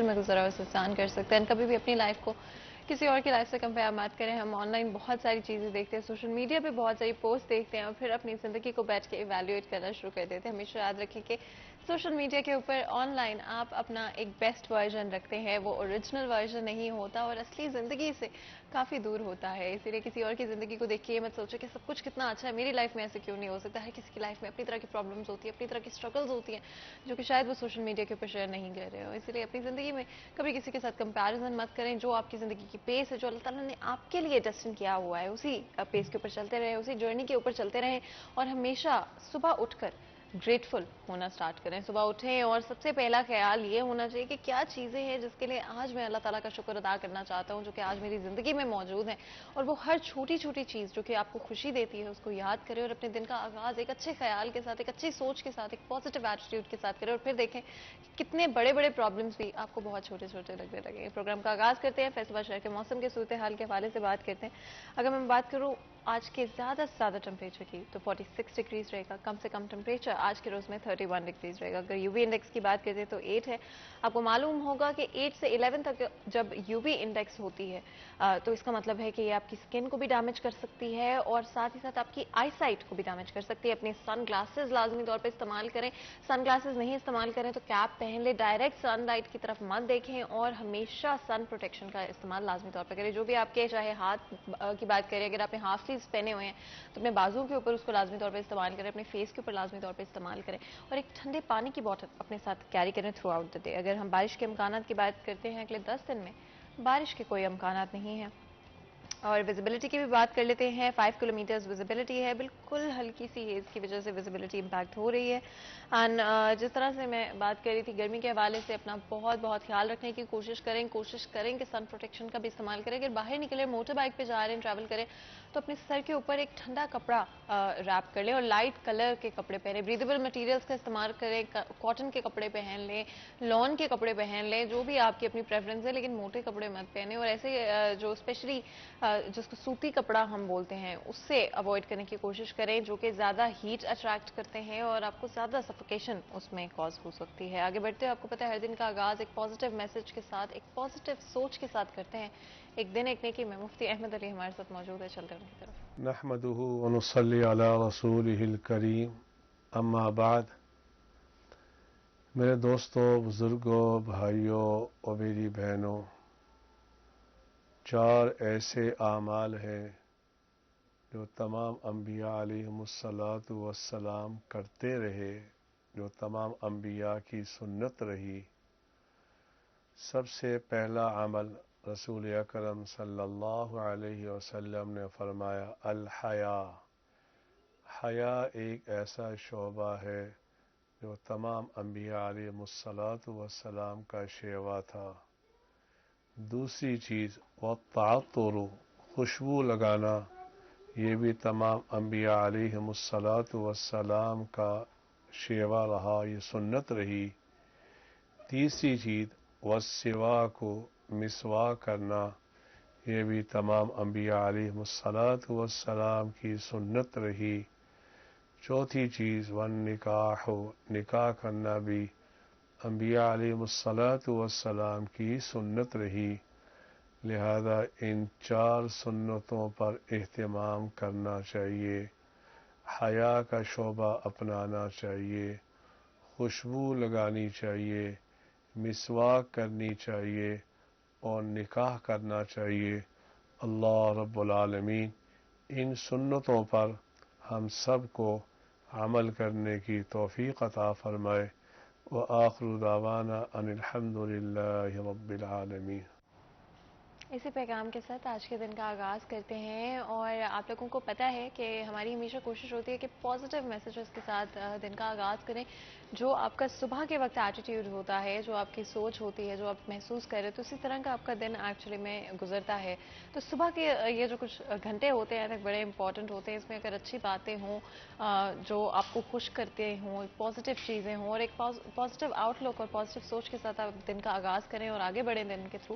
میں گزرا اس انسان کر سکتا ہے. کبھی بھی اپنی لائف کو کسی اور کی لائف سے کمپیئر مت کریں. ہم آن لائن بہت ساری چیزیں دیکھتے ہیں, سوشل میڈیا پہ بہت ساری پوسٹ دیکھتے ہیں اور پھر اپنی زندگی کو بیٹھ کے ایویلیویٹ کرنا شروع کر دیتے ہیں. ہمیشہ یاد رکھیں کہ سوشل میڈیا کے اوپر آن لائن آپ اپنا ایک بیسٹ ورژن رکھتے ہیں, وہ اوریجنل ورژن نہیں ہوتا اور اصلی زندگی سے کافی دور ہوتا ہے. اسی لیے کسی اور کی زندگی کو دیکھ کے مت سوچے کہ سب کچھ کتنا اچھا ہے, میری لائف میں ایسے کیوں نہیں ہو سکتا. ہر کسی کی لائف میں اپنی طرح کی پرابلمس ہوتی ہیں, اپنی طرح کی اسٹرگلز ہوتی ہیں, جو کہ شاید وہ سوشل میڈیا کے اوپر شیئر نہیں کر رہے ہو. اسی لیے اپنی زندگی میں کبھی کسی کے ساتھ کمپیریزن مت کریں. جو آپ کی زندگی کی پیس ہے, جو اللہ تعالیٰ نے آپ کے لیے ڈیسٹن کیا ہوا ہے, اسی پیس کے اوپر چلتے رہیں, اسی جرنی کے اوپر چلتے رہیں. اور ہمیشہ صبح اٹھ کر گریٹفل ہونا سٹارٹ کریں. صبح اٹھیں اور سب سے پہلا خیال یہ ہونا چاہیے کہ کیا چیزیں ہیں جس کے لیے آج میں اللہ تعالیٰ کا شکر ادا کرنا چاہتا ہوں, جو کہ آج میری زندگی میں موجود ہیں. اور وہ ہر چھوٹی چھوٹی چیز جو کہ آپ کو خوشی دیتی ہے اس کو یاد کریں اور اپنے دن کا آغاز ایک اچھے خیال کے ساتھ, ایک اچھی سوچ کے ساتھ, ایک پازیٹیو ایٹیٹیوڈ کے ساتھ کریں. اور پھر دیکھیں کتنے بڑے بڑے پرابلمس بھی آپ کو بہت چھوٹے چھوٹے لگنے لگے. پروگرام کا آغاز کرتے ہیں. فیصل آباد شہر کے موسم کے صورتحال کے حوالے سے بات کرتے ہیں. اگر میں بات کروں آج کے زیادہ سے زیادہ ٹمپریچر کی تو 46 ڈگریز رہے گا. کم سے کم ٹمپریچر آج کے روز میں 31 ڈگریز رہے گا. اگر یو وی انڈیکس کی بات کرتے ہیں تو 8 ہے. آپ کو معلوم ہوگا کہ 8 سے 11 تک جب یو وی انڈیکس ہوتی ہے تو اس کا مطلب ہے کہ یہ آپ کی سکن کو بھی ڈیمیج کر سکتی ہے اور ساتھ ہی ساتھ آپ کی آئی سائٹ کو بھی ڈیمیج کر سکتی ہے. اپنے سن گلاسز لازمی طور پہ استعمال کریں. سن گلاسز نہیں استعمال کریں تو کیپ پہن لیں. ڈائریکٹ سن لائٹ کی طرف مت دیکھیں اور ہمیشہ سن پروٹیکشن کا استعمال لازمی طور پہ کریں. جو بھی آپ کے چاہے ہاتھ کی بات کریں, اگر آپ نے ہاف سلیوز پہنے ہوئے ہیں تو اپنے بازو کے اوپر اس کو لازمی طور پہ استعمال کریں, اپنے فیس کے اوپر لازمی طور پہ استعمال کریں اور ایک ٹھنڈے پانی کی بوتل اپنے ساتھ کیری کریں تھرو آؤٹ دا ڈے. اگر ہم بارش کے امکانات کی بات کرتے ہیں اگلے 10 دن میں بارش کے کوئی امکانات نہیں ہیں. اور ویزیبلٹی کی بھی بات کر لیتے ہیں. 5 کلومیٹرز ویزیبلٹی ہے, بالکل ہلکی سی ہیز کی وجہ سے ویزیبلٹی امپیکٹ ہو رہی ہے. اینڈ جس طرح سے میں بات کر رہی تھی گرمی کے حوالے سے اپنا بہت بہت خیال رکھنے کی کوشش کریں کہ سن پروٹیکشن کا بھی استعمال کریں. اگر باہر نکلے موٹر بائک پہ جا رہے ہیں, ٹریول کریں تو اپنے سر کے اوپر ایک ٹھنڈا کپڑا ریپ کر لیں اور لائٹ کلر کے کپڑے پہنیں. بریدیبل مٹیریلز کا استعمال کریں, کاٹن کے کپڑے پہن لیں, لون کے کپڑے پہن لیں, جو بھی آپ کی اپنی پریفرنس ہے, لیکن موٹے کپڑے مت پہنیں. اور ایسے جو اسپیشلی جس کو سوتی کپڑا ہم بولتے ہیں اس سے اوائڈ کرنے کی کوشش کریں, جو کہ زیادہ ہیٹ اٹریکٹ کرتے ہیں اور آپ کو زیادہ سفوکیشن اس میں کاز ہو سکتی ہے. آگے بڑھتے ہیں. آپ کو پتہ ہے ہر دن کا آغاز ایک پازیٹیو میسج کے ساتھ, ایک پازیٹیو سوچ کے ساتھ کرتے ہیں. ایک دن ایک نیکی میں مفتی احمد علی ہمارے ساتھ موجود ہے, چلتے ہیں ان کی طرف. نحمده ونصلي على رسوله الكريم اما بعد. میرے دوستوں, بزرگوں, بھائیوں اور میری بہنوں, 4 ایسے اعمال ہیں جو تمام انبیاء علیہم الصلاۃ والسلام کرتے رہے, جو تمام انبیاء کی سنت رہی. سب سے پہلا عمل رسول اکرم صلی اللہ علیہ وسلم نے فرمایا الحیا. حیا ایک ایسا شعبہ ہے جو تمام انبیاء علیہ الصلاۃ والسلام کا شیوا تھا. دوسری چیز والتعطر, خوشبو لگانا, یہ بھی تمام انبیاء علیہ الصلاۃ والسلام کا شیوا رہا, یہ سنت رہی. تیسری چیز والسواک, مسواک کرنا, یہ بھی تمام انبیاء علیہ الصلاۃ والسلام کی سنت رہی. چوتھی چیز والنکاح, نکاح کرنا بھی انبیاء علیہ الصلاۃ والسلام کی سنت رہی. لہذا ان 4 سنتوں پر اہتمام کرنا چاہیے, حیا کا شعبہ اپنانا چاہیے, خوشبو لگانی چاہیے, مسواک کرنی چاہیے اور نکاح کرنا چاہیے. اللہ رب العالمین ان سنتوں پر ہم سب کو عمل کرنے کی توفیق عطا فرمائے. وآخر دعوانا ان الحمد للہ رب العالمین. اسی پیغام کے ساتھ آج کے دن کا آغاز کرتے ہیں. اور آپ لوگوں کو پتہ ہے کہ ہماری ہمیشہ کوشش ہوتی ہے کہ پازیٹیو میسیجز کے ساتھ دن کا آغاز کریں. جو آپ کا صبح کے وقت ایٹیٹیوڈ ہوتا ہے, جو آپ کی سوچ ہوتی ہے, جو آپ محسوس کر رہے تو اسی طرح کا آپ کا دن ایکچولی میں گزرتا ہے. تو صبح کے یہ جو کچھ گھنٹے ہوتے ہیں بڑے امپورٹنٹ ہوتے ہیں. اس میں اگر اچھی باتیں ہوں جو آپ کو خوش کرتے ہوں, پازیٹیو چیزیں ہوں اور ایک پازیٹیو آؤٹ لک اور پازیٹیو سوچ کے ساتھ آپ دن کا آغاز کریں اور آگے بڑھیں دن کے تھرو,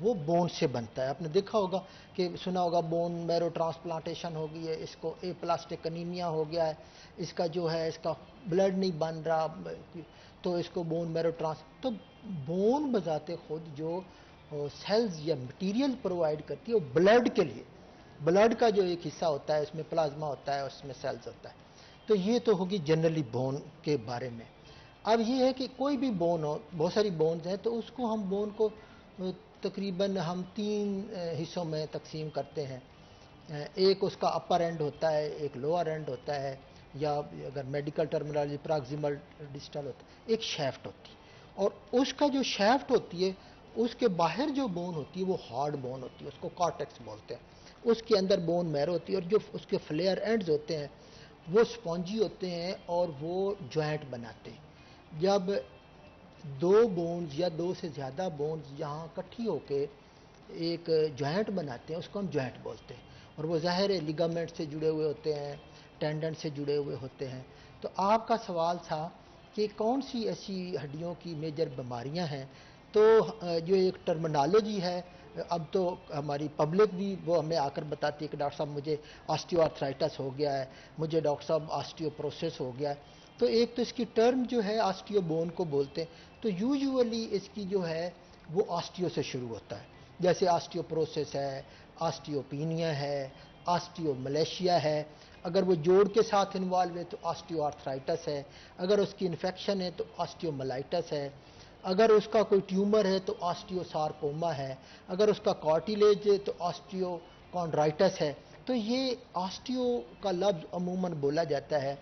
وہ بون سے بنتا ہے. آپ نے دیکھا ہوگا کہ سنا ہوگا بون میرو ٹرانسپلانٹیشن ہو گئی ہے, اس کو اے پلاسٹک انیمیا ہو گیا ہے, اس کا جو ہے اس کا بلڈ نہیں بن رہا, تو اس کو بون میرو تو بون بذات خود جو سیلز یا مٹیریل پرووائڈ کرتی ہے وہ بلڈ کے لیے, بلڈ کا جو ایک حصہ ہوتا ہے اس میں پلازما ہوتا ہے, اس میں سیلز ہوتا ہے. تو یہ تو ہوگی جنرلی بون کے بارے میں. اب یہ ہے کہ کوئی بھی بون ہو, بہت ساری بونز ہیں, تو اس کو ہم بون کو تقریباً ہم 3 حصوں میں تقسیم کرتے ہیں. ایک اس کا اپر اینڈ ہوتا ہے, ایک لوور اینڈ ہوتا ہے, یا اگر میڈیکل ٹرمینالوجی پراکسیمل ڈسٹل ہوتا ہے, ایک شیفٹ ہوتی ہے. اور اس کا جو شیفٹ ہوتی ہے اس کے باہر جو بون ہوتی ہے وہ ہارڈ بون ہوتی ہے, اس کو کارٹیکس بولتے ہیں. اس کے اندر بون میرو ہوتی ہے, اور جو اس کے فلیئر اینڈز ہوتے ہیں وہ سپونجی ہوتے ہیں اور وہ جوائنٹ بناتے ہیں. جب 2 بونز یا 2 سے زیادہ بونز یہاں اکٹھی ہو کے ایک جوائنٹ بناتے ہیں, اس کو ہم جوائنٹ بولتے ہیں. اور وہ ظاہر لیگامنٹ سے جڑے ہوئے ہوتے ہیں, ٹینڈن سے جڑے ہوئے ہوتے ہیں. تو آپ کا سوال تھا کہ کون سی ایسی ہڈیوں کی میجر بیماریاں ہیں. تو جو ایک ٹرمنالوجی ہے, اب تو ہماری پبلک بھی وہ ہمیں آ کر بتاتی ہے کہ ڈاکٹر صاحب مجھے آسٹیو آرتھرائٹس ہو گیا ہے, مجھے ڈاکٹر صاحب آسٹیوپروسس ہو گیا ہے. تو ایک تو اس کی ٹرم جو ہے آسٹیو بون کو بولتے ہیں. تو یوزولی اس کی جو ہے وہ آسٹیو سے شروع ہوتا ہے, جیسے آسٹیوپروسس ہے, آسٹیوپینیا ہے, آسٹیو ملیشیا ہے. اگر وہ جوڑ کے ساتھ انوالو ہے تو آسٹیو آرتھرائٹس ہے. اگر اس کی انفیکشن ہے تو آسٹیو ملائٹس ہے. اگر اس کا کوئی ٹیومر ہے تو آسٹیو سارکوما ہے. اگر اس کا کارٹیلیج ہے تو آسٹیو کونڈرائٹس ہے. تو یہ آسٹیو کا لفظ عموماً بولا جاتا ہے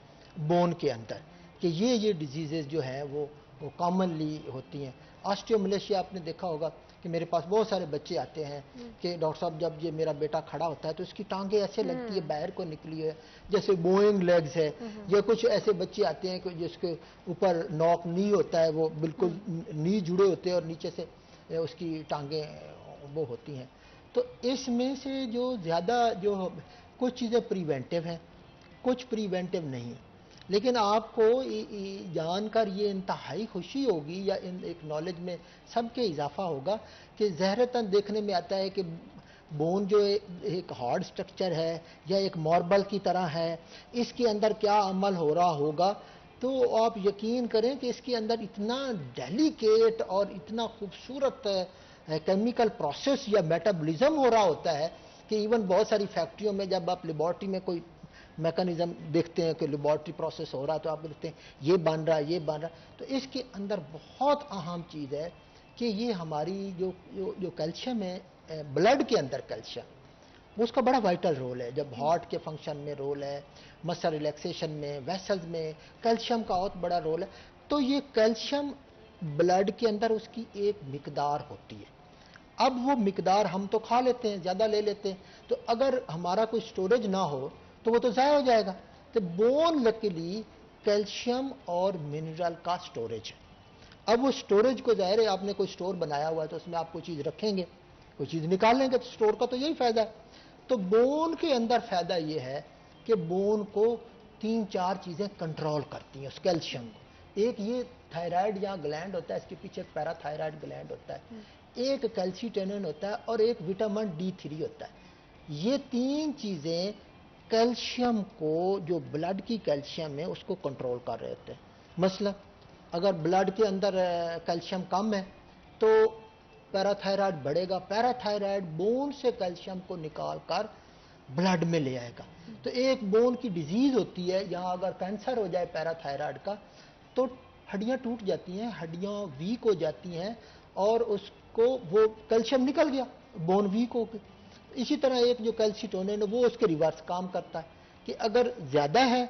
بون کے اندر کہ یہ ڈیزیزز جو ہیں وہ کامنلی ہوتی ہیں. آسٹیو ملیشیا آپ نے دیکھا ہوگا کہ میرے پاس بہت سارے بچے آتے ہیں کہ ڈاکٹر صاحب جب یہ میرا بیٹا کھڑا ہوتا ہے تو اس کی ٹانگیں ایسے لگتی ہے باہر کو نکلی ہے جیسے بوئنگ لیگز ہے. یا کچھ ایسے بچے آتے ہیں کہ جس کے اوپر نوک نی ہوتا ہے, وہ بالکل نی جڑے ہوتے ہیں اور نیچے سے اس کی ٹانگیں وہ ہوتی ہیں. تو اس میں سے جو زیادہ جو کچھ چیزیں پریونٹیو ہیں, کچھ پریونٹیو نہیں. لیکن آپ کو جان کر یہ انتہائی خوشی ہوگی یا ایک نالج میں سب کے اضافہ ہوگا کہ ظاہرتاً دیکھنے میں آتا ہے کہ بون جو ایک ہارڈ سٹرکچر ہے یا ایک ماربل کی طرح ہے, اس کے اندر کیا عمل ہو رہا ہوگا. تو آپ یقین کریں کہ اس کے اندر اتنا ڈیلیکیٹ اور اتنا خوبصورت کیمیکل پروسیس یا میٹابولزم ہو رہا ہوتا ہے کہ ایون بہت ساری فیکٹریوں میں جب آپ لیبارٹری میں کوئی میکانزم دیکھتے ہیں کہ لیبارٹری پروسیس ہو رہا ہے تو آپ دیکھتے ہیں یہ بن رہا ہے, یہ بن رہا ہے. تو اس کے اندر بہت اہم چیز ہے کہ یہ ہماری جو کیلشیم ہے بلڈ کے اندر کیلشیم اس کا بڑا وائٹل رول ہے. جب ہارٹ کے فنکشن میں رول ہے, مسل ریلیکسیشن میں, ویسلز میں کیلشیم کا بہت بڑا رول ہے. تو یہ کیلشیم بلڈ کے اندر اس کی ایک مقدار ہوتی ہے. اب وہ مقدار ہم تو کھا لیتے ہیں, زیادہ لے لیتے ہیں, تو اگر ہمارا کوئی سٹوریج نہ ہو تو وہ تو ضائع ہو جائے گا. تو بون لکیلی کیلشیم اور منرل کا سٹوریج ہے. اب وہ سٹوریج کو ظاہر ہے آپ نے کوئی سٹور بنایا ہوا ہے تو اس میں آپ کوئی چیز رکھیں گے, کوئی چیز نکال لیں گے, تو سٹور کا تو یہی فائدہ ہے. تو بون کے اندر فائدہ یہ ہے کہ بون کو 3-4 چیزیں کنٹرول کرتی ہیں اس کیلشیم کو. ایک یہ تھائرائڈ یا گلینڈ ہوتا ہے, اس کے پیچھے ایک پیرا تھائرائڈ گلینڈ ہوتا ہے, ایک کیلسیٹینن ہوتا ہے, اور ایک وٹامن D3 ہوتا ہے. یہ 3 چیزیں کیلشیم کو, جو بلڈ کی کیلشیم ہے اس کو کنٹرول کر رہے ہوتے ہیں. مثلا اگر بلڈ کے اندر کیلشیم کم ہے تو پیراتھائرائڈ بڑھے گا. پیراتھائرائڈ بون سے کیلشیم کو نکال کر بلڈ میں لے آئے گا. تو ایک بون کی ڈیزیز ہوتی ہے, یہاں اگر کینسر ہو جائے پیراتھائرائڈ کا تو ہڈیاں ٹوٹ جاتی ہیں, ہڈیاں ویک ہو جاتی ہیں, اور اس کو وہ کیلشیم نکل گیا, بون ویک ہو گئی. اسی طرح ایک جو کیلسیٹونین وہ اس کے ریورس کام کرتا ہے کہ اگر زیادہ ہے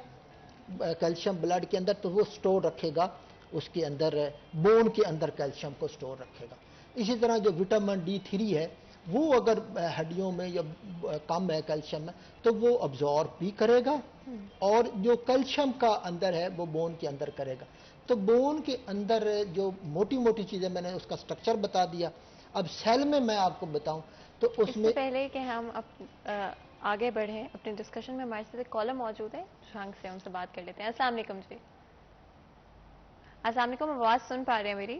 کیلشیم بلڈ کے اندر تو وہ سٹور رکھے گا اس کے اندر, بون کے اندر کیلشیم کو سٹور رکھے گا. اسی طرح جو وٹامن D3 ہے وہ اگر ہڈیوں میں یا کم ہے کیلشیم میں تو وہ ابزارب بھی کرے گا, اور جو کیلشیم کا اندر ہے وہ بون کے اندر کرے گا. تو بون کے اندر جو موٹی موٹی چیزیں میں نے اس کا سٹرکچر بتا دیا. اب سیل میں آپ کو بتاؤں تو اس سے پہلے کہ ہم آگے بڑھیں اپنے ڈسکشن میں, ہمارے ساتھ ایک کالر موجود ہے شانگ سے, ان سے بات کر لیتے ہیں. السلام علیکم جی. السلام علیکم, آواز سن پا رہے ہیں میری؟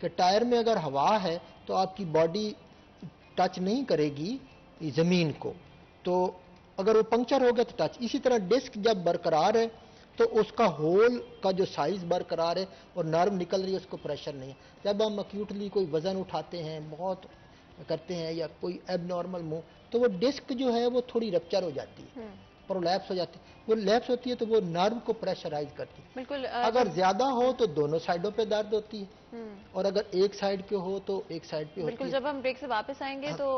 کہ ٹائر میں اگر ہوا ہے تو آپ کی باڈی ٹچ نہیں کرے گی زمین کو، تو اگر وہ پنکچر ہو گیا تو ٹچ. اسی طرح ڈسک جب برقرار ہے تو اس کا ہول کا جو سائز برقرار ہے اور نرم نکل رہی ہے، اس کو پریشر نہیں ہے. جب ہم ایکیوٹلی کوئی وزن اٹھاتے ہیں، بہت کرتے ہیں یا کوئی ایب نارمل منہ، تو وہ ڈسک جو ہے وہ تھوڑی رپچر ہو جاتی ہے، پرولیپس ہو جاتی ہے. وہ لیپس ہوتی ہے تو وہ نرو کو پریشرائز کرتی ہے. بالکل اگر زیادہ ہو تو دونوں سائڈوں پہ درد ہوتی ہے، اور اگر ایک سائڈ کے ہو تو ایک سائڈ پہ ہوتی بالکل. ہے. جب ہم بریک سے واپس آئیں گے تو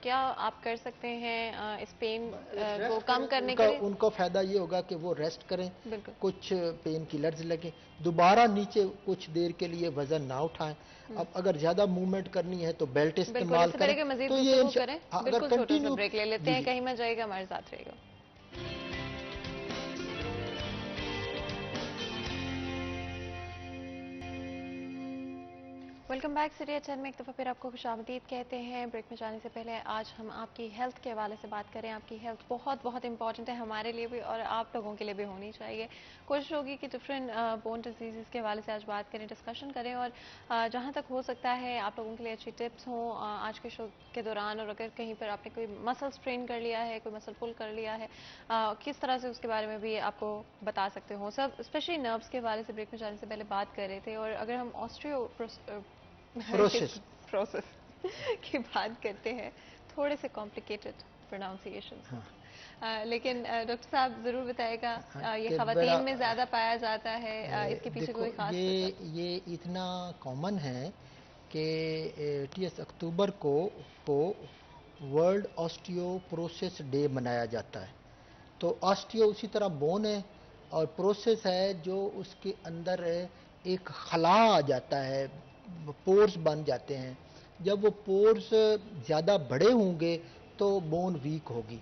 کیا آپ کر سکتے ہیں اس پین کو کم کرنے کے لیے؟ ان کو فائدہ یہ ہوگا کہ وہ ریسٹ کریں، بالکل. کچھ پین کلرز لگیں، دوبارہ نیچے کچھ دیر کے لیے وزن نہ اٹھائیں. اب اگر زیادہ موومنٹ کرنی ہے تو بیلٹ بالکل استعمال اس سے کریں. پہلے کہ مزید تو یہ گفتگو کریں، اگر بالکل چھوٹا سا کنٹینیو بریک لے لیتے ہیں. کہیں مت جائے گا، ہمارے ساتھ رہے گا. Welcome back. سٹی ایٹ 10 میں ایک دفعہ پھر آپ کو خوش آمدید کہتے ہیں. بریک میں جانے سے پہلے آج ہم آپ کی ہیلتھ کے حوالے سے بات کریں. آپ کی ہیلتھ بہت بہت امپورٹنٹ ہے ہمارے لیے بھی اور آپ لوگوں کے لیے بھی ہونی چاہیے. کوشش ہوگی کہ ڈفرینٹ بون ڈیزیزز کے حوالے سے آج بات کریں، ڈسکشن کریں، اور جہاں تک ہو سکتا ہے آپ لوگوں کے لیے اچھی ٹپس ہوں آج کے شو کے دوران. اور اگر کہیں پر آپ نے کوئی مسل اسٹرین کر لیا ہے، کوئی مسل پل کر لیا ہے، کس طرح سے اس کے بارے میں بھی آپ کو بتا سکتے ہوں. سب اسپیشلی نروس کے حوالے سے بریک میں جانے سے پہلے بات کر رہے تھے. اور اگر ہم پروسیس کی بات کرتے ہیں، تھوڑے سے کمپلیکیٹڈ پروناؤنسیشن، لیکن ڈاکٹر صاحب ضرور بتائے گا یہ خواتین میں زیادہ پایا جاتا ہے، اس کے پیچھے کوئی خاص وجہ؟ یہ اتنا کامن ہے کہ 30 اکتوبر کو ورلڈ آسٹیوپروسس ڈے منایا جاتا ہے. تو آسٹیو اسی طرح بون ہے اور پروسیس ہے جو اس کے اندر ایک خلا آ جاتا ہے، پورس بن جاتے ہیں. جب وہ پورس زیادہ بڑے ہوں گے تو بون ویک ہوگی.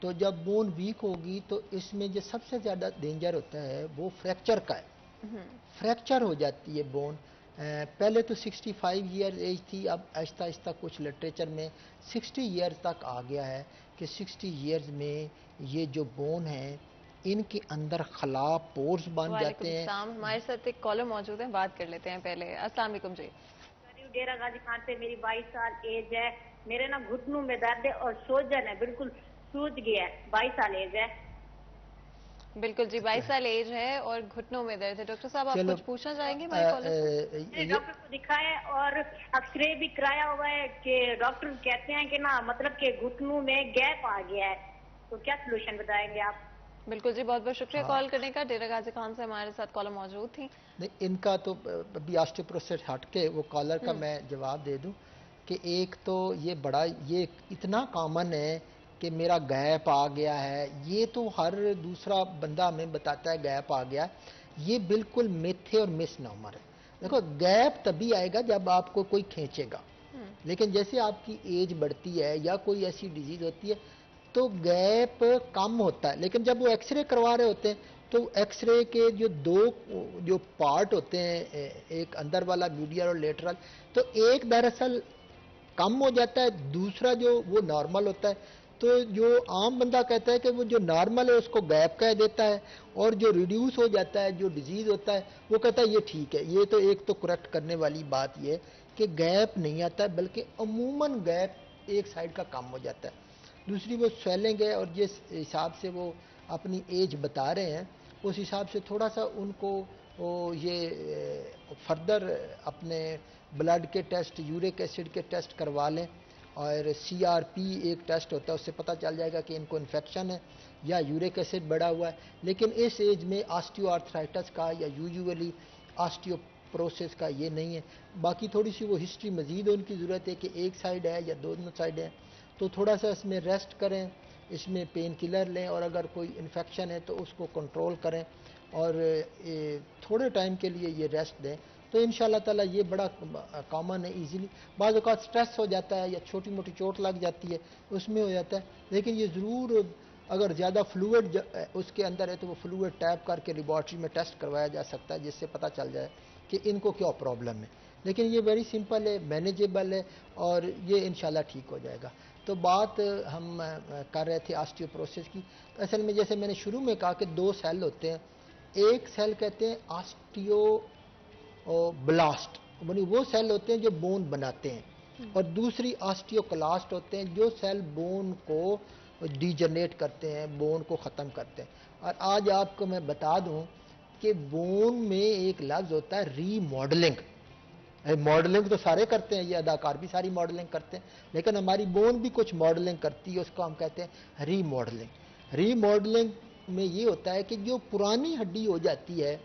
تو جب بون ویک ہوگی تو اس میں جو سب سے زیادہ ڈینجر ہوتا ہے وہ فریکچر کا ہے. فریکچر ہو جاتی ہے بون. پہلے تو 65 ایئر ایج تھی، اب آہستہ آہستہ کچھ لٹریچر میں 60 ایئرز تک آ گیا ہے کہ 60 ایئرز میں یہ جو بون ہیں ان کے اندر خلا پورس بن وعلیکم جاتے ہیں. السلام. ہمارے ساتھ ایک کالر موجود ہے، بات کر لیتے ہیں پہلے. السلام علیکم جی. ڈیرا غازی خان سے. میری 22 سال ایج ہے. میرے نا گھٹنوں میں درد ہے اور سوجن ہے، بالکل سوج گیا ہے. 22 سال ایج ہے. بالکل جی، 22 سال ایج ہے اور گھٹنوں میں درد ہے. ڈاکٹر صاحب آپ کچھ پوچھنا چاہیں گے ہمارے کالر سے؟ ڈاکٹر کو دکھایا ہے اور ایکس رے بھی کرایا ہوا ہے کہ ڈاکٹر کہتے ہیں کہ نا مطلب کہ گھٹنوں میں گیپ آ گیا ہے. تو کیا سلوشن بتائیں گے آپ؟ بالکل جی، بہت بہت شکریہ کال کرنے کا. ڈیرا غازی خان سے ہمارے ساتھ کالر موجود تھی. ان کا تو ابھی آسٹیوپروسس ہٹ کے وہ کالر کا میں جواب دے دوں کہ ایک تو یہ اتنا کامن ہے کہ میرا گیپ آ گیا ہے. یہ تو ہر دوسرا بندہ ہمیں بتاتا ہے گیپ آ گیا. یہ بالکل متھ ہے اور مس نمبر ہے. دیکھو گیپ تبھی آئے گا جب آپ کو کوئی کھینچے گا، لیکن جیسے آپ کی ایج بڑھتی ہے یا کوئی ایسی ڈیزیز ہوتی ہے تو گیپ کم ہوتا ہے. لیکن جب وہ ایکس رے کروا رہے ہوتے ہیں تو ایکس رے کے جو پارٹ ہوتے ہیں، ایک اندر والا میڈیال اور لیٹرل، تو ایک دراصل کم ہو جاتا ہے، دوسرا جو وہ نارمل ہوتا ہے. تو جو عام بندہ کہتا ہے کہ وہ جو نارمل ہے اس کو گیپ کہہ دیتا ہے، اور جو ریڈیوس ہو جاتا ہے، جو ڈیزیز ہوتا ہے، وہ کہتا ہے یہ ٹھیک ہے. یہ تو ایک تو کریکٹ کرنے والی بات یہ ہے کہ گیپ نہیں آتا ہے، بلکہ عموماً گیپ ایک سائڈ کا کم ہو جاتا ہے. دوسری وہ سویلنگ ہے، اور جس حساب سے وہ اپنی ایج بتا رہے ہیں اس حساب سے تھوڑا سا ان کو یہ فردر اپنے بلڈ کے ٹیسٹ، یورک ایسڈ کے ٹیسٹ کروا لیں. اور CRP ایک ٹیسٹ ہوتا ہے، اس سے پتہ چل جائے گا کہ ان کو انفیکشن ہے یا یورک ایسڈ بڑھا ہوا ہے. لیکن اس ایج میں آسٹیو آرتھرائٹس کا یا یوزولی آسٹیوپروسس کا یہ نہیں ہے. باقی تھوڑی سی وہ ہسٹری مزید ان کی ضرورت ہے کہ ایک سائڈ ہے یا دونوں سائڈ ہے. تو تھوڑا سا اس میں ریسٹ کریں، اس میں پین کلر لیں، اور اگر کوئی انفیکشن ہے تو اس کو کنٹرول کریں اور تھوڑے ٹائم کے لیے یہ ریسٹ دیں. تو ان شاء اللہ تعالیٰ یہ بڑا کامن ہے. ایزیلی بعض اوقات سٹریس ہو جاتا ہے یا چھوٹی موٹی چوٹ لگ جاتی ہے، اس میں ہو جاتا ہے. لیکن یہ ضرور اگر زیادہ فلوئڈ اس کے اندر ہے تو وہ فلوئڈ ٹیپ کر کے لیبارٹری میں ٹیسٹ کروایا جا سکتا ہے، جس سے پتہ چل جائے کہ ان کو کیا پرابلم ہے. لیکن یہ ویری سمپل ہے، مینیجیبل ہے، اور یہ انشاءاللہ ٹھیک ہو جائے گا. تو بات ہم کر رہے تھے آسٹیوپروسس کی. اصل میں جیسے میں نے شروع میں کہا کہ 2 سیل ہوتے ہیں. ایک سیل کہتے ہیں آسٹیو بلاسٹ، وہ سیل ہوتے ہیں جو بون بناتے ہیں، اور دوسری آسٹیوکلاسٹ ہوتے ہیں جو سیل بون کو ڈیجنریٹ کرتے ہیں، بون کو ختم کرتے ہیں. اور آج آپ کو میں بتا دوں کہ بون میں ایک لفظ ہوتا ہے ری ماڈلنگ. ماڈلنگ تو سارے کرتے ہیں، یہ اداکار بھی ساری ماڈلنگ کرتے ہیں، لیکن ہماری بون بھی کچھ ماڈلنگ کرتی ہے، اس کو ہم کہتے ہیں ری ماڈلنگ. ری ماڈلنگ میں یہ ہوتا ہے کہ جو پرانی ہڈی ہو جاتی ہے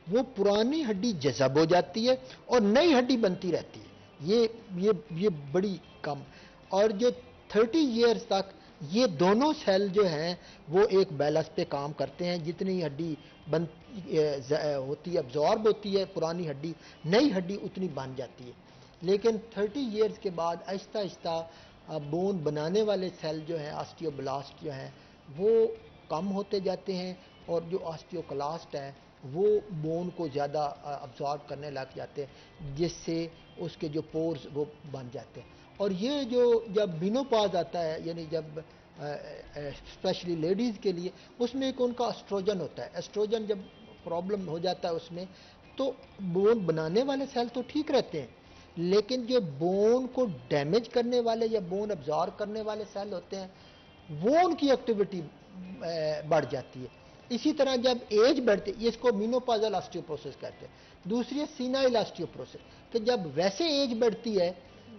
وہ پرانی ہڈی جذب ہو جاتی ہے اور نئی ہڈی بنتی رہتی ہے. یہ بڑی کم. اور جو 30 ایئرز تک یہ دونوں سیل جو ہیں وہ ایک بیلنس پہ کام کرتے ہیں. جتنی ہڈی ہوتی ہے ابزارب ہوتی ہے پرانی ہڈی، نئی ہڈی اتنی بن جاتی ہے. لیکن 30 ایئرز کے بعد آہستہ آہستہ بون بنانے والے سیل جو ہیں آسٹیوبلاسٹ جو ہیں وہ کم ہوتے جاتے ہیں، اور جو آسٹیوکلاسٹ ہے وہ بون کو زیادہ ابزارب کرنے لگ جاتے ہیں، جس سے اس کے جو پورز وہ بن جاتے ہیں. اور یہ جو جب مینوپاز آتا ہے، یعنی جب اسپیشلی لیڈیز کے لیے، اس میں ایک ان کا اسٹروجن ہوتا ہے. ایسٹروجن جب پرابلم ہو جاتا ہے اس میں، تو بون بنانے والے سیل تو ٹھیک رہتے ہیں، لیکن جو بون کو ڈیمیج کرنے والے یا بون ابزارب کرنے والے سیل ہوتے ہیں وہ ان کی ایکٹیویٹی بڑھ جاتی ہے. اسی طرح جب ایج بڑھتی ہے، اس کو مینوپازل آسٹیوپروسس کہتے ہیں. دوسری ہے سینائل آسٹیوپروسس، کہ جب ویسے ایج بڑھتی ہے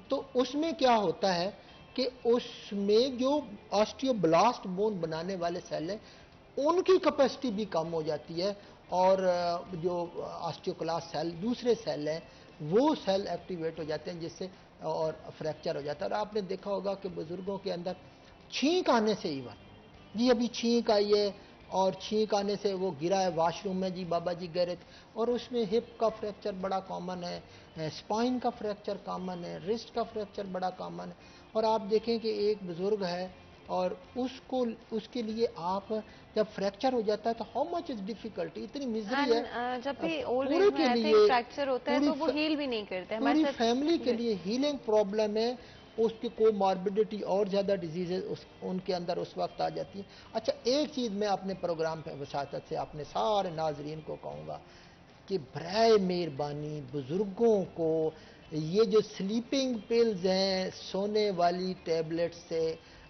تو اس میں کیا ہوتا ہے کہ اس میں جو آسٹیوبلاسٹ بون بنانے والے سیل ہیں ان کی کیپیسٹی بھی کم ہو جاتی ہے، اور جو آسٹیوکلاس سیل دوسرے سیل ہیں وہ سیل ایکٹیویٹ ہو جاتے ہیں، جس سے اور فریکچر ہو جاتا ہے. اور آپ نے دیکھا ہوگا کہ بزرگوں کے اندر چھینک آنے سے جی ابھی چھینک آئی ہے، اور چھینک آنے سے وہ گرا ہے واش روم میں، جی بابا جی گرے تھے، اور اس میں ہپ کا فریکچر بڑا کامن ہے، اسپائن کا فریکچر کامن ہے، رسٹ کا فریکچر بڑا کامن ہے. اور آپ دیکھیں کہ ایک بزرگ ہے اور اس کے لیے آپ جب فریکچر ہو جاتا ہے تو ہاؤ مچ از ڈیفیکلٹی، اتنی مزری ہے. جب بھی اولڈ پورے ایج کے میں لیے فریکچر ہوتا ہے تو وہ ہیل بھی نہیں کرتے ہمارے پوری ساتھ. فیملی کے لیے ہیلنگ پرابلم ہے. اس کی کو ماربیڈیٹی اور زیادہ ڈیزیزز ان کے اندر اس وقت آ جاتی ہیں. اچھا ایک چیز میں اپنے پروگرام پہ وساطت سے اپنے سارے ناظرین کو کہوں گا کہ برائے مہربانی بزرگوں کو یہ جو سلیپنگ پلز ہیں، سونے والی ٹیبلٹ سے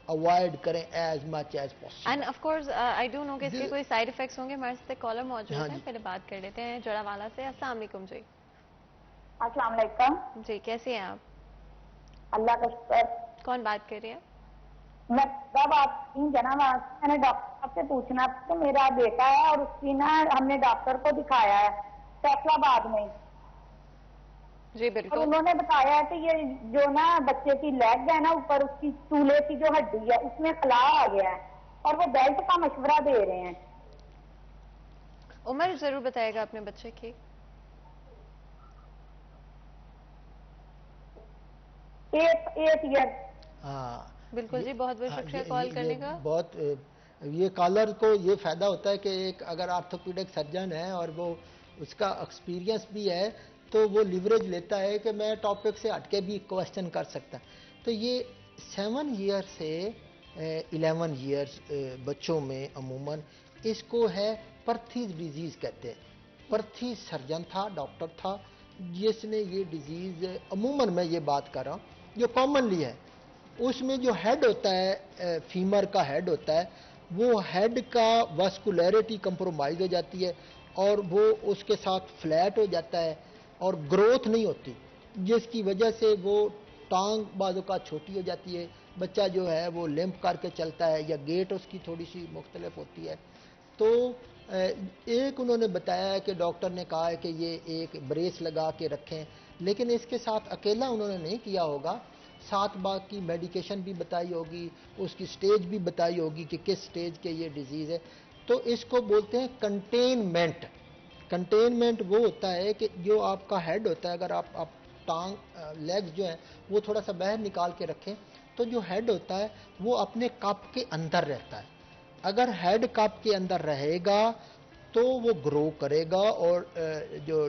اوائڈ کریں as much as possible. And of course I don't know کہ اس کے کوئی سائیڈ افیکٹس ہوں گے. ہمارے ساتھ کالر موجود ہیں، پہلے بات کر لیتے ہیں جڑا والا سے. السلام علیکم جی. السلام علیکم جی کیسے ہیں آپ؟ اللہ کا شکر. کون بات کر رہے ہیں؟ میں بات جناب میں نے ڈاکٹر سے پوچھنا کہ میرا بیٹا ہے اور اس کی نا ہم نے ڈاکٹر کو دکھایا ہے فیصلہ آباد میں. جی اور بالکل. انہوں نے بتایا ہے کہ یہ جو نا بچے کی لیگ ہے نا اوپر اس کی چولہے کی جو ہڈی ہے اس میں خلا آ گیا ہے اور وہ بیلٹ کا مشورہ دے رہے ہیں. عمر ضرور بتائے گا اپنے بچے کی. 8 ایئر. ہاں بالکل جی، بہت بہت شکریہ کال کرنے کا. بہت یہ کالر کو یہ فائدہ ہوتا ہے کہ ایک اگر آرتھوپیڈک سرجن ہے اور وہ اس کا ایکسپیرینس بھی ہے تو وہ لیوریج لیتا ہے کہ میں ٹاپک سے ہٹ کے بھی کوشچن کر سکتا. تو یہ 7 ایئر سے 11 ایئرس بچوں میں عموماً اس کو ہے پرتھیز ڈیزیز کہتے ہیں. پرتھی سرجن تھا، ڈاکٹر تھا جس نے یہ ڈیزیز عموماً میں یہ بات کر رہا ہوں جو کامنلی ہے. اس میں جو ہیڈ ہوتا ہے فیمر کا ہیڈ ہوتا ہے وہ ہیڈ کا واسکولیرٹی کمپرومائز ہو جاتی ہے اور وہ اس کے ساتھ فلیٹ ہو جاتا ہے اور گروتھ نہیں ہوتی، جس کی وجہ سے وہ ٹانگ بعضوں کا چھوٹی ہو جاتی ہے. بچہ جو ہے وہ لمپ کر کے چلتا ہے یا گیٹ اس کی تھوڑی سی مختلف ہوتی ہے. تو ایک انہوں نے بتایا ہے کہ ڈاکٹر نے کہا ہے کہ یہ ایک بریس لگا کے رکھیں، لیکن اس کے ساتھ اکیلا انہوں نے نہیں کیا ہوگا، ساتھ باقی میڈیکیشن بھی بتائی ہوگی، اس کی سٹیج بھی بتائی ہوگی کہ کس سٹیج کے یہ ڈیزیز ہے. تو اس کو بولتے ہیں کنٹینمنٹ. کنٹینمنٹ وہ ہوتا ہے کہ جو آپ کا ہیڈ ہوتا ہے، اگر آپ ٹانگ لیگز جو ہیں وہ تھوڑا سا باہر نکال کے رکھیں تو جو ہیڈ ہوتا ہے وہ اپنے کپ کے اندر رہتا ہے. اگر ہیڈ کپ کے اندر رہے گا تو وہ گرو کرے گا اور جو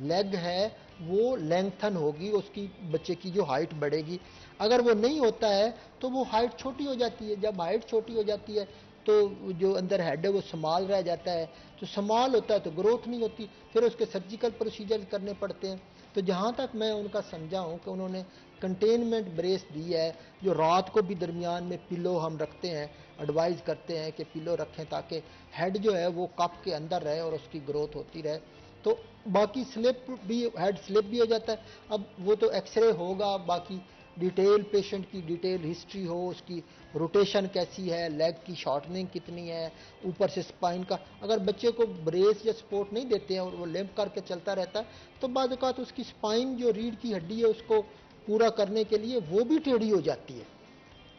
لیگ ہے وہ لینگتھن ہوگی، اس کی بچے کی جو ہائٹ بڑھے گی. اگر وہ نہیں ہوتا ہے تو وہ ہائٹ چھوٹی ہو جاتی ہے. جب ہائٹ چھوٹی ہو جاتی ہے تو جو اندر ہیڈ ہے وہ سمال رہ جاتا ہے. تو سمال ہوتا ہے تو گروتھ نہیں ہوتی، پھر اس کے سرجیکل پروسیجر کرنے پڑتے ہیں. تو جہاں تک میں ان کا سمجھا ہوں کہ انہوں نے کنٹینمنٹ بریس دی ہے، جو رات کو بھی درمیان میں پلو ہم رکھتے ہیں، ایڈوائز کرتے ہیں کہ پلو رکھیں تاکہ ہیڈ جو ہے وہ کپ کے اندر رہے اور اس کی گروتھ ہوتی رہے. تو باقی سلپ بھی، ہیڈ سلپ بھی ہو جاتا ہے. اب وہ تو ایکس رے ہوگا، باقی ڈیٹیل پیشنٹ کی ڈیٹیل ہسٹری ہو، اس کی روٹیشن کیسی ہے، لیگ کی شارٹننگ کتنی ہے، اوپر سے سپائن کا. اگر بچے کو بریس یا سپورٹ نہیں دیتے ہیں اور وہ لمپ کر کے چلتا رہتا ہے تو بعض اوقات اس کی سپائن جو ریڑھ کی ہڈی ہے اس کو پورا کرنے کے لیے وہ بھی ٹیڑھی ہو جاتی ہے.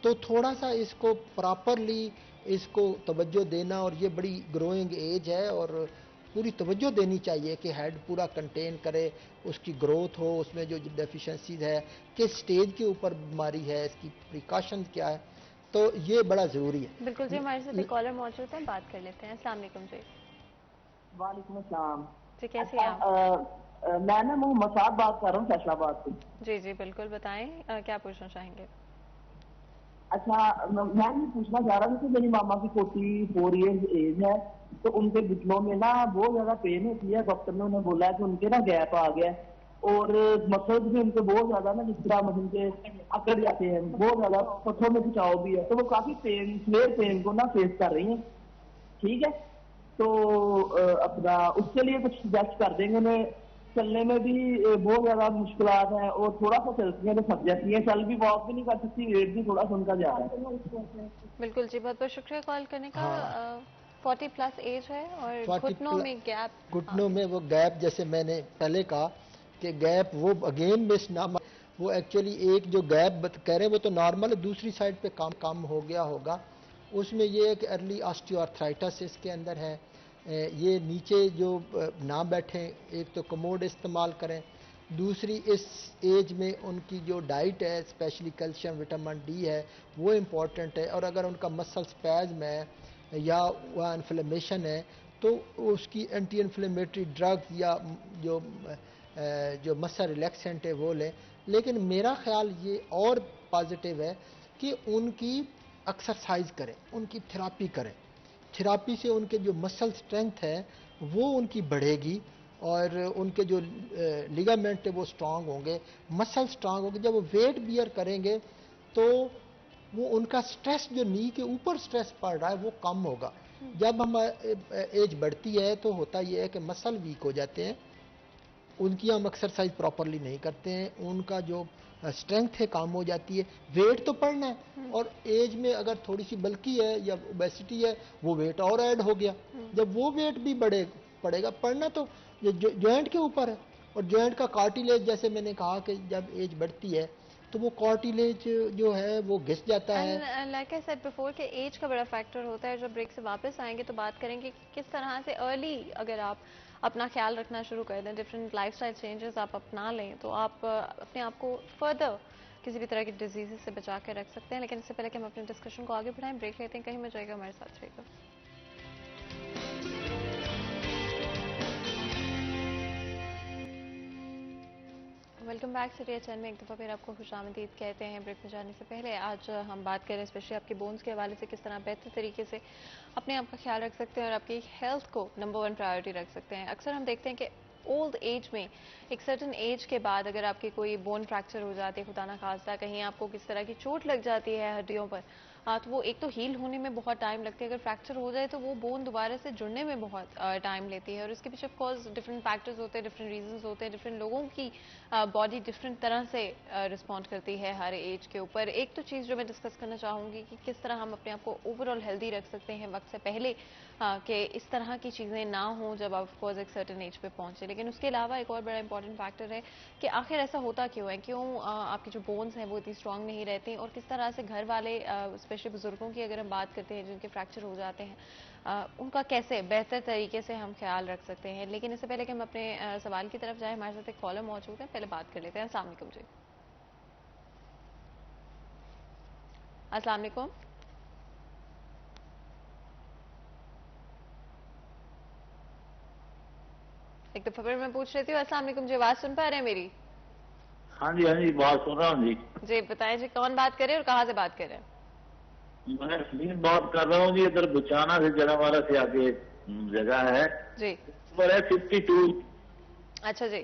تو تھوڑا سا اس کو پراپرلی اس کو توجہ دینا، اور یہ بڑی گروئنگ ایج ہے اور پوری توجہ دینی چاہیے کہ ہیڈ پورا کنٹین کرے، اس کی گروتھ ہو، اس میں جو ڈیفیشنسیز ہے، کس سٹیج کے اوپر بیماری ہے، اس کی پریکاشن کیا ہے. تو یہ بڑا ضروری ہے. بالکل جی، ہمارے ساتھ ایک کالر موجود ہے، بات کر لیتے ہیں. السلام علیکم جی. وعلیکم السلام. جی کیسے ہیں آپ؟ میں نا محمد صاحب بات کر رہا ہوں فیصل آباد سے. جی جی بالکل، بتائیں کیا پوچھنا چاہیں گے؟ اچھا، میں یہ پوچھنا چاہ رہا ہوں کہ میری ماما کی 44 ایئرز ایج ہے، تو ان کے گھٹنوں میں نا بہت زیادہ پین ہوتی ہے. ڈاکٹر نے انہیں بولا ہے کہ ان کے نا گیپ آ گیا ہے، اور مسلز بھی ان کے بہت زیادہ نا جس طرح مسل کے اکڑ جاتے ہیں، بہت زیادہ پتھروں میں کھچاؤ بھی ہے، تو وہ کافی پین، سویئر پین کو نا فیس کر رہی ہیں. ٹھیک ہے، تو اپنا اس کے لیے کچھ سجیسٹ کر دیں گے. انہیں چلنے میں بھی بہت زیادہ مشکلات ہیں، اور تھوڑا سا چلتی ہیں تو تھک جاتی ہیں، چل بھی واک بھی نہیں کر سکتی، ویٹ بھی تھوڑا سا ان کا جا رہا ہے. بالکل جی، بہت بہت شکریہ کال کرنے کا. 40+ ایج ہے اور گھٹنوں میں گیپ. گھٹنوں میں وہ گیپ، جیسے میں نے پہلے کہا کہ گیپ وہ اگین مس نہ، وہ ایکچولی ایک جو گیپ کہہ رہے ہیں وہ تو نارمل ہے، دوسری سائڈ پہ کام ہو گیا ہوگا. اس میں یہ ہے کہ ارلی آسٹیو آرتھرائٹس اس کے اندر ہے. یہ نیچے جو نہ بیٹھیں، ایک تو کموڈ استعمال کریں، دوسری اس ایج میں ان کی جو ڈائٹ ہے اسپیشلی کیلشیم وٹامن ڈی ہے وہ امپورٹنٹ ہے. اور اگر ان کا مسل اسپیزم ہے یا وہ انفلیمیشن ہے تو اس کی اینٹی انفلیمیٹری ڈرگ یا جو مسل ریلیکسنٹ ہے وہ لیں. لیکن میرا خیال یہ اور پازیٹیو ہے کہ ان کی ایکسرسائز کریں، ان کی تھراپی کریں. تھراپی سے ان کے جو مسل سٹرینتھ ہے وہ ان کی بڑھے گی، اور ان کے جو لیگامنٹ ہے وہ سٹرانگ ہوں گے، مسل سٹرانگ ہوں گے. جب وہ ویٹ بیئر کریں گے تو وہ ان کا سٹریس، جو نی کے اوپر سٹریس پڑ رہا ہے وہ کم ہوگا. جب ہم ایج بڑھتی ہے تو ہوتا یہ ہے کہ مسل ویک ہو جاتے ہیں، ان کی ہم ایکسرسائز پراپرلی نہیں کرتے ہیں، ان کا جو اسٹرینتھ ہے کام ہو جاتی ہے. ویٹ تو بڑھنا ہے، اور ایج میں اگر تھوڑی سی بلکی ہے یا اوبیسٹی ہے وہ ویٹ اور ایڈ ہو گیا. جب وہ ویٹ بھی پڑے گا، پڑھنا تو جوائنٹ کے اوپر ہے. اور جوائنٹ کا کارٹیلیج، جیسے میں نے کہا کہ جب ایج بڑھتی ہے تو وہ کارٹیلیج جو ہے وہ گھس جاتا ہے. لائک آئی سیڈ بیفور کہ ایج کا بڑا فیکٹر ہوتا ہے. جب بریک سے واپس آئیں گے تو بات کریں گے کہ کس طرح سے ارلی اگر آپ اپنا خیال رکھنا شروع کر دیں، ڈفرینٹ لائف سٹائل چینجز آپ اپنا لیں تو آپ اپنے آپ کو فردر کسی بھی طرح کی ڈیزیزز سے بچا کے رکھ سکتے ہیں. لیکن اس سے پہلے کہ ہم اپنے ڈسکشن کو آگے بڑھائیں، بریک لیتے ہیں. کہیں میں جائے گا، ہمارے ساتھ رہے گا. Welcome back. سٹی چین میں ایک دفعہ پھر آپ کو خوش آمدید کہتے ہیں. بریک میں جانے سے پہلے آج ہم بات کریں اسپیشلی آپ کے بونز کے حوالے سے، کس طرح بہتر طریقے سے اپنے آپ کا خیال رکھ سکتے ہیں اور آپ کی ہیلتھ کو نمبر 1 پرائیورٹی رکھ سکتے ہیں. اکثر ہم دیکھتے ہیں کہ اولڈ ایج میں ایک سرٹن ایج کے بعد اگر آپ کی کوئی بون فریکچر ہو جاتی ہے، خدا نخواستہ کہیں آپ کو کس طرح کی چوٹ لگ جاتی ہے ہڈیوں پر، تو وہ ایک تو ہیل ہونے میں بہت ٹائم لگتی ہے. اگر فریکچر ہو جائے تو وہ بون دوبارہ سے جڑنے میں بہت ٹائم لیتی ہے، اور اس کے پیچھے آف کورس ڈفرینٹ فیکٹرز ہوتے ہیں، ڈفرینٹ ریزنز ہوتے ہیں، ڈفرینٹ لوگوں کی باڈی ڈفرینٹ طرح سے رسپونڈ کرتی ہے ہر ایج کے اوپر. ایک تو چیز جو میں ڈسکس کرنا چاہوں گی کہ کس طرح ہم اپنے آپ کو اوور آل ہیلدی رکھ سکتے ہیں وقت سے پہلے، کہ اس طرح کی چیزیں نہ ہوں جب آپ آف کورس ایک سرٹن ایج پہ پہنچے. لیکن اس کے علاوہ ایک اور بڑا امپورٹنٹ فیکٹر ہے کہ آخر ایسا ہوتا کیوں ہے، کیوں آپ کی جو بونز ہیں وہ اتنی اسٹرانگ نہیں رہتی، اور کس طرح سے گھر والے اسپیشلی بزرگوں کی اگر ہم بات کرتے ہیں جن کے فریکچر ہو جاتے ہیں، ان کا کیسے بہتر طریقے سے ہم خیال رکھ سکتے ہیں. لیکن اس سے پہلے کہ ہم اپنے سوال کی طرف جائیں، ہمارے ساتھ ایک کالر موجود ہے، پہلے بات کر لیتے ہیں. السلام علیکم جی. السلام علیکم. ایک دفعہ پھر میں پوچھ رہی ہوں. السلام علیکم جی، آواز سن پا رہے ہیں میری؟ ہاں جی بات سن رہا ہوں جی. جی بتائیں جی، کون بات کرے اور کہاں سے بات کر رہے ہیں؟ میں سلیم بات کر رہا ہوں جی، ادھر بچانا سے جڑاوالا سے آگے جگہ ہے جی. نمبر ہے 52. اچھا جی.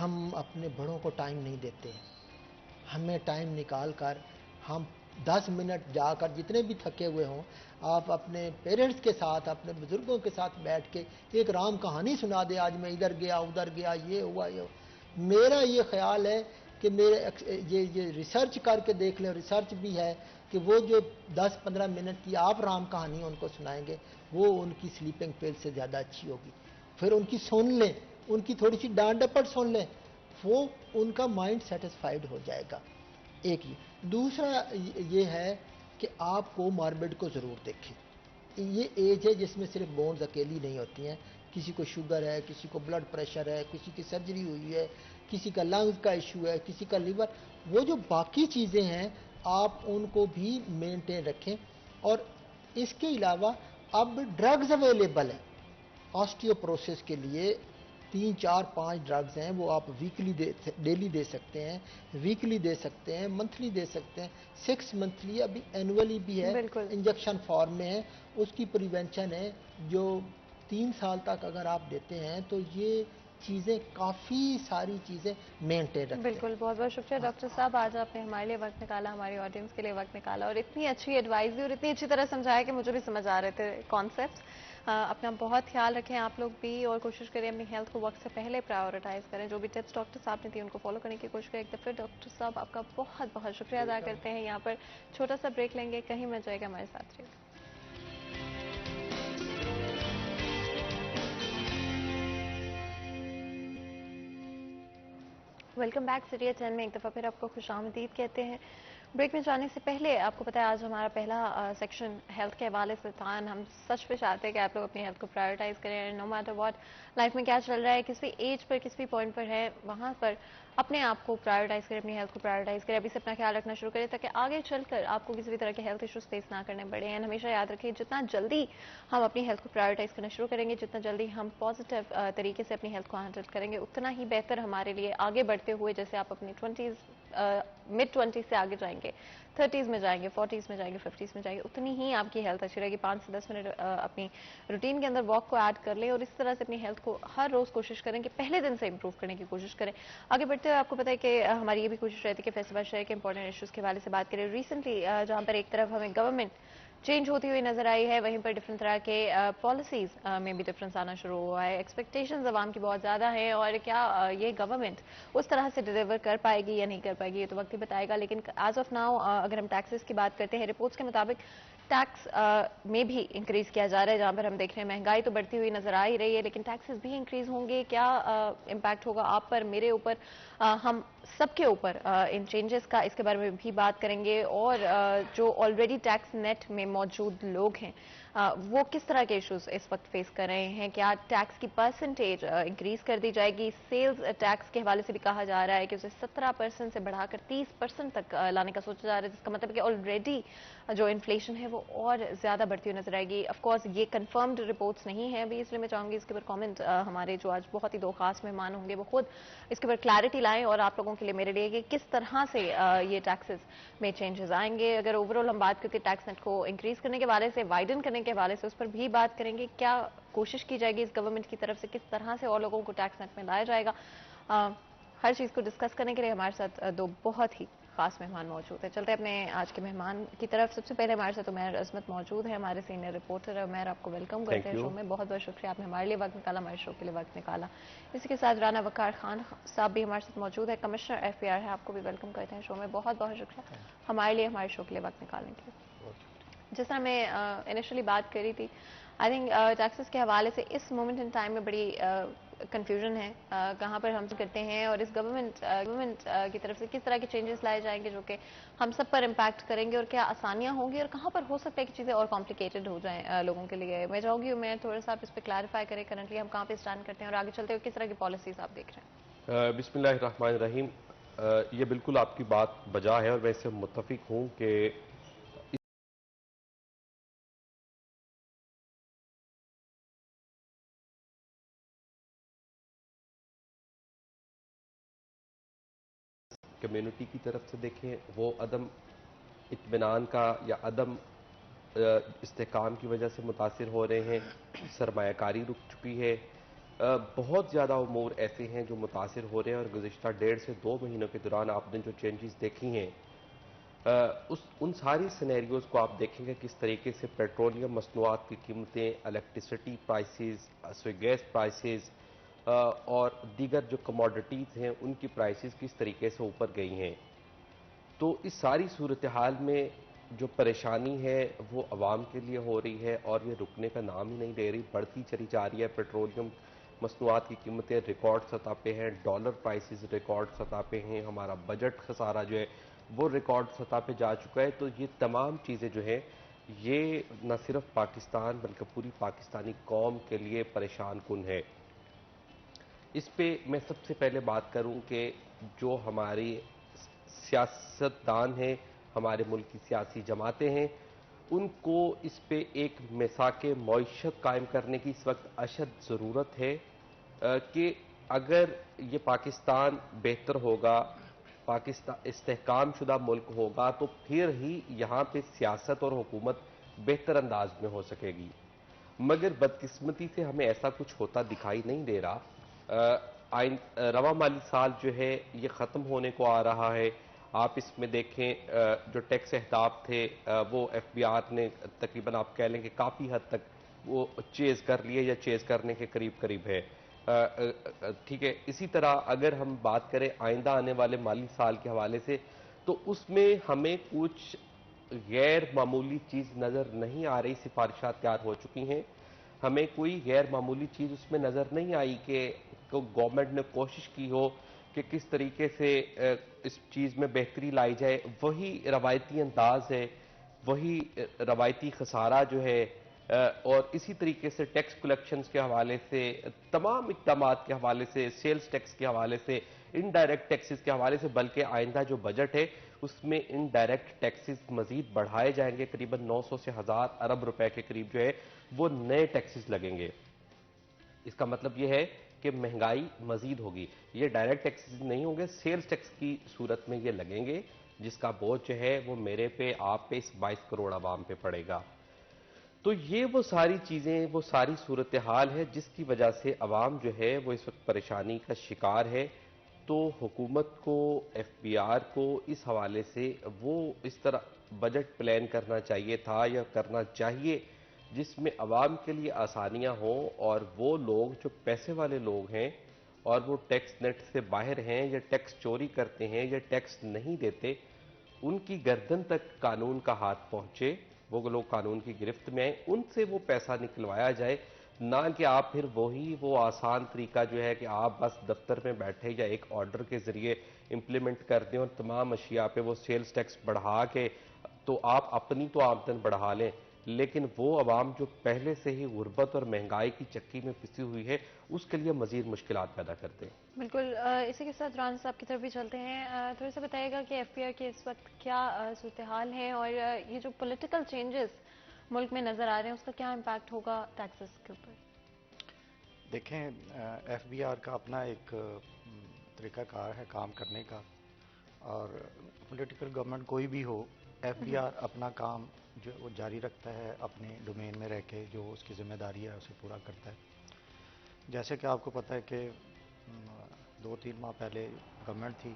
ہم اپنے بڑوں کو ٹائم نہیں دیتے ہیں. ہمیں ٹائم نکال کر ہم 10 منٹ جا کر جتنے بھی تھکے ہوئے ہوں آپ اپنے پیرنٹس کے ساتھ اپنے بزرگوں کے ساتھ بیٹھ کے ایک رام کہانی سنا دے. آج میں ادھر گیا ادھر گیا یہ ہوا یہ ہوا. میرا یہ خیال ہے کہ میرے یہ ریسرچ کر کے دیکھ لیں, ریسرچ بھی ہے کہ وہ جو 10-15 منٹ کی آپ رام کہانی ان کو سنائیں گے وہ ان کی سلیپنگ پل سے زیادہ اچھی ہوگی. پھر ان کی سن لیں, ان کی تھوڑی سی ڈانٹ ڈپٹ سن لیں, وہ ان کا مائنڈ سیٹسفائیڈ ہو جائے گا. ایک یہ دوسرا یہ ہے کہ آپ کو ماربڈ کو ضرور دیکھیں. یہ ایج ہے جس میں صرف بونز اکیلی نہیں ہوتی ہیں, کسی کو شوگر ہے, کسی کو بلڈ پریشر ہے, کسی کی سرجری ہوئی ہے, کسی کا لنگز کا ایشو ہے, کسی کا لیور, وہ جو باقی چیزیں ہیں آپ ان کو بھی مینٹین رکھیں. اور اس کے علاوہ اب ڈرگز اویلیبل ہیں آسٹیوپروسس کے لیے, 3-4-5 ڈرگز ہیں, وہ آپ ویکلی ڈیلی دے سکتے ہیں, ویکلی دے سکتے ہیں, منتھلی دے سکتے ہیں, 6 منتھلی, ابھی اینولی بھی ہے, بالکل انجیکشن فارم میں ہے. اس کی پریونشن ہے جو 3 سال تک اگر آپ دیتے ہیں تو یہ چیزیں کافی ساری چیزیں مینٹین رکھتے ہیں. بالکل, بہت بہت شکریہ ڈاکٹر صاحب, آج آپ نے ہمارے لیے وقت نکالا, ہماری آڈینس کے لیے وقت نکالا اور اتنی اچھی ایڈوائز دی اور اتنی اچھی طرح سمجھایا کہ مجھے بھی سمجھ آ رہے تھے کانسیپٹس. اپنا بہت خیال رکھیں آپ لوگ بھی اور کوشش کریں اپنی ہیلتھ کو وقت سے پہلے پرائیورٹائز کریں. جو بھی ٹپس ڈاکٹر صاحب نے دی ان کو فالو کرنے کی کوشش کریں. ایک دفعہ ڈاکٹر صاحب آپ کا بہت بہت شکریہ ادا کرتے ہیں. یہاں پر چھوٹا سا بریک لیں گے, کہیں مت جائے گا, ہمارے ساتھ رہیے. ویلکم بیک سٹی 10 میں ایک دفعہ پھر آپ کو خوش آمدید کہتے ہیں. بریک میں جانے سے پہلے آپ کو پتا ہے آج ہمارا پہلا سیکشن ہیلتھ کے حوالے سے تھا. ہم سچ پہ چاہتے ہیں کہ آپ لوگ اپنی ہیلتھ کو پرائیورٹائز کریں. نو میٹر واٹ لائف میں کیا چل رہا ہے, کس بھی ایج پر کس بھی پوائنٹ پر ہے, وہاں پر اپنے آپ کو پرائیورٹائز کریں, اپنی ہیلتھ کو پرائیورٹائز کریں, ابھی سے اپنا خیال رکھنا شروع کریں تاکہ آگے چل کر آپ کو کسی بھی طرح کے ہیلتھ ایشوز فیس نہ کرنے پڑے. اینڈ ہمیشہ یاد رکھیں جتنا جلدی ہم اپنی ہیلتھ کو پرائیورٹائز کرنا شروع کریں گے, جتنا جلدی ہم پازیٹیو طریقے سے اپنی ہیلتھ کو ہینڈل کریں گے, اتنا ہی بہتر ہمارے لیے. آگے بڑھتے ہوئے جیسے آپ اپنی 20s mid-20s سے آگے جائیں گے, 30s میں جائیں گے, 40s میں جائیں گے, 50s میں جائیں گے, اتنی ہی آپ کی ہیلتھ اچھی رہے گی. 5 سے 10 منٹ اپنی روٹین کے اندر واک کو ایڈ کر لیں اور اس طرح سے اپنی ہیلتھ کو ہر روز کوشش کریں کہ پہلے دن سے امپروو کرنے کی کوشش کریں. آگے بڑھتے ہوئے آپ کو پتا ہے کہ ہماری یہ بھی کوشش رہتی ہے کہ فیصل شہر کے امپورٹنٹ ایشوز کے حوالے سے بات کریں. ریسنٹلی جہاں پر ایک طرف ہمیں گورنمنٹ چینج ہوتی ہوئی نظر آئی ہے, وہیں پر ڈفرنٹ طرح کے پالیسیز میں بھی ڈفرنس آنا شروع ہوا ہے. ایکسپیکٹیشنز عوام کی بہت زیادہ ہیں اور کیا یہ گورنمنٹ اس طرح سے ڈیلیور کر پائے گی یا نہیں کر پائے گی, یہ تو وقت ہی بتائے گا. لیکن ایز آف ناؤ اگر ہم ٹیکسز کی بات کرتے ہیں, رپورٹس کے مطابق ٹیکس میں بھی انکریز کیا جا رہا ہے. جہاں پر ہم دیکھ رہے ہیں مہنگائی تو بڑھتی ہوئی نظر آ ہی رہی ہے, لیکن ٹیکسز بھی انکریز ہوں گے. کیا امپیکٹ ہوگا آپ پر, میرے اوپر, ہم سب کے اوپر ان چینجز کا, اس کے بارے میں بھی بات کریں گے. اور جو آلریڈی ٹیکس نیٹ میں موجود لوگ ہیں وہ کس طرح کے ایشوز اس وقت فیس کر رہے ہیں. کیا ٹیکس کی پرسنٹیج انکریز کر دی جائے گی. سیلز ٹیکس کے حوالے سے بھی کہا جا رہا ہے کہ اسے 17% سے بڑھا کر 30% تک لانے کا سوچا جا رہا ہے, جس کا مطلب کہ آلریڈی جو انفلیشن ہے وہ اور زیادہ بڑھتی ہوئی نظر آئے گی. آف کورس یہ کنفرمڈ رپورٹس نہیں ہیں ابھی, اس لیے میں چاہوں گی اس کے اوپر کامنٹ ہمارے جو آج بہت ہی 2 خاص مہمان ہوں گے وہ خود اس کے اوپر کلیئرٹی لائیں اور آپ لوگوں کے لیے میرے لیے کہ کس طرح سے یہ ٹیکسز میں چینجز آئیں گے. اگر اوور آل ہم بات کرتے ہیں ٹیکس نیٹ کو انکریز کرنے کے حوالے سے, وائڈن کرنے کے حوالے سے, اس پر بھی بات کریں گے. کیا کوشش کی جائے گی اس گورنمنٹ کی طرف سے, کس طرح سے اور لوگوں کو ٹیکس نیٹ میں لایا جائے گا. ہر چیز کو ڈسکس کرنے کے لیے ہمارے ساتھ 2 بہت ہی خاص مہمان موجود ہیں. چلتے ہیں اپنے آج کے مہمان کی طرف. سب سے پہلے ہمارے ساتھ عمیر عظمت موجود ہے, ہمارے سینئر رپورٹر. عمیر آپ کو ویلکم کرتے ہیں شو میں, بہت بہت شکریہ آپ نے ہمارے لیے وقت نکالا, ہمارے شو کے لیے وقت نکالا. اسی کے ساتھ رانا وقار خان صاحب بھی ہمارے ساتھ موجود ہے, کمشنر FBR ہے, آپ کو بھی ویلکم کرتے ہیں شو میں. بہت بہت شکریہ ہمارے لیے ہمارے شو کے لیے وقت نکالنے کے لیے. جس طرح میں انیشلی بات کری تھی, آئی تھنک ٹیکسز کے حوالے سے اس مومنٹ ان ٹائم میں بڑی کنفیوژن ہے کہاں پر ہم کرتے ہیں, اور اس گورنمنٹ کی طرف سے کس طرح کے چینجز لائے جائیں گے جو کہ ہم سب پر امپیکٹ کریں گے, اور کیا آسانیاں ہوں گی, اور کہاں پر ہو سکتا ہے کہ چیزیں اور کمپلیکیٹڈ ہو جائیں لوگوں کے لیے. میں چاہوں گی میں تھوڑا سا آپ اس پہ کلیریفائی کریں کرنٹلی ہم کہاں پہ اسٹینڈ کرتے ہیں اور آگے چلتے ہوئے کس طرح کی پالیسیز آپ دیکھ رہے ہیں. بسم اللہ الرحمن الرحیم. یہ بالکل آپ کی بات بجا ہے اور میں اس سے متفق ہوں کہ کمیونٹی کی طرف سے دیکھیں وہ عدم اطمینان کا یا عدم استحکام کی وجہ سے متاثر ہو رہے ہیں. سرمایہ کاری رک چکی ہے, بہت زیادہ امور ایسے ہیں جو متاثر ہو رہے ہیں، اور گزشتہ 1.5 سے 2 مہینوں کے دوران آپ نے جو چینجز دیکھی ہیں ان ساری سینیریوز کو آپ دیکھیں گے کس طریقے سے پیٹرولیم مصنوعات کی قیمتیں، الیکٹریسٹی پرائسز، گیس پرائسز اور دیگر جو کموڈٹیز ہیں ان کی پرائسز کس طریقے سے اوپر گئی ہیں. تو اس ساری صورتحال میں جو پریشانی ہے وہ عوام کے لیے ہو رہی ہے، اور یہ رکنے کا نام ہی نہیں لے رہی، بڑھتی چلی جا رہی ہے. پیٹرولیم مصنوعات کی قیمتیں ریکارڈ سطح پہ ہیں، ڈالر پرائسز ریکارڈ سطح پہ ہیں، ہمارا بجٹ خسارہ جو ہے وہ ریکارڈ سطح پہ جا چکا ہے. تو یہ تمام چیزیں جو ہیں یہ نہ صرف پاکستان بلکہ پوری پاکستانی قوم کے لیے پریشان کن ہے. اس پہ میں سب سے پہلے بات کروں کہ جو ہماری سیاستدان ہیں، ہمارے ملک کی سیاسی جماعتیں ہیں، ان کو اس پہ ایک میثاق معیشت قائم کرنے کی اس وقت اشد ضرورت ہے کہ اگر یہ پاکستان بہتر ہوگا، پاکستان استحکام شدہ ملک ہوگا، تو پھر ہی یہاں پہ سیاست اور حکومت بہتر انداز میں ہو سکے گی. مگر بدقسمتی سے ہمیں ایسا کچھ ہوتا دکھائی نہیں دے رہا. رواں مالی سال جو ہے یہ ختم ہونے کو آ رہا ہے. آپ اس میں دیکھیں جو ٹیکس اہداف تھے وہ ایف بی آر نے تقریباً آپ کہہ لیں کہ کافی حد تک وہ چیز کر لیے یا چیز کرنے کے قریب ہے. ٹھیک ہے. اسی طرح اگر ہم بات کریں آئندہ آنے والے مالی سال کے حوالے سے، تو اس میں ہمیں کچھ غیر معمولی چیز نظر نہیں آ رہی. سفارشات تیار ہو چکی ہیں، ہمیں کوئی غیر معمولی چیز اس میں نظر نہیں آئی کہ گورنمنٹ نے کوشش کی ہو کہ کس طریقے سے اس چیز میں بہتری لائی جائے. وہی روایتی انداز ہے، وہی روایتی خسارہ جو ہے، اور اسی طریقے سے ٹیکس کلیکشنز کے حوالے سے، تمام اقدامات کے حوالے سے، سیلز ٹیکس کے حوالے سے، انڈائریکٹ ٹیکسز کے حوالے سے، بلکہ آئندہ جو بجٹ ہے اس میں انڈائریکٹ ٹیکسز مزید بڑھائے جائیں گے. قریباً 900 سے 1000 ارب روپے کے قریب جو ہے وہ نئے ٹیکسز لگیں گے. اس کا مطلب یہ ہے کہ مہنگائی مزید ہوگی. یہ ڈائریکٹ ٹیکسز نہیں ہوں گے، سیلز ٹیکس کی صورت میں یہ لگیں گے، جس کا بوجھ جو ہے وہ میرے پہ، آپ پہ، اس 22 کروڑ عوام پہ پڑے گا. تو یہ وہ ساری چیزیں، وہ ساری صورتحال ہے جس کی وجہ سے عوام جو ہے وہ اس وقت پریشانی کا شکار ہے. تو حکومت کو، ایف بی آر کو اس حوالے سے وہ اس طرح بجٹ پلان کرنا چاہیے تھا یا کرنا چاہیے جس میں عوام کے لیے آسانیاں ہوں، اور وہ لوگ جو پیسے والے لوگ ہیں اور وہ ٹیکس نیٹ سے باہر ہیں یا ٹیکس چوری کرتے ہیں یا ٹیکس نہیں دیتے، ان کی گردن تک قانون کا ہاتھ پہنچے، وہ لوگ قانون کی گرفت میں آئیں، ان سے وہ پیسہ نکلوایا جائے. نہ کہ آپ پھر وہ آسان طریقہ جو ہے کہ آپ بس دفتر میں بیٹھے یا ایک آرڈر کے ذریعے امپلیمنٹ کر دیں اور تمام اشیاء پہ وہ سیلز ٹیکس بڑھا کے تو آپ اپنی تو آمدن بڑھا لیں، لیکن وہ عوام جو پہلے سے ہی غربت اور مہنگائی کی چکی میں پھنسی ہوئی ہے اس کے لیے مزید مشکلات پیدا کرتے ہیں. بالکل. اسی کے ساتھ ران صاحب کی طرف بھی چلتے ہیں. تھوڑا سا بتائیے گا کہ ایف بی آر کے اس وقت کیا صورتحال ہے، اور یہ جو پولیٹیکل چینجز ملک میں نظر آ رہے ہیں اس کا کیا امپیکٹ ہوگا ٹیکسز کے اوپر؟ دیکھیں، ایف بی آر کا اپنا ایک طریقہ کار ہے کام کرنے کا، اور پولیٹیکل گورنمنٹ کوئی بھی ہو، ایف بی آر اپنا کام جو وہ جاری رکھتا ہے، اپنے ڈومین میں رہ کے جو اس کی ذمہ داری ہے اسے پورا کرتا ہے. جیسے کہ آپ کو پتہ ہے کہ 2-3 ماہ پہلے گورنمنٹ تھی،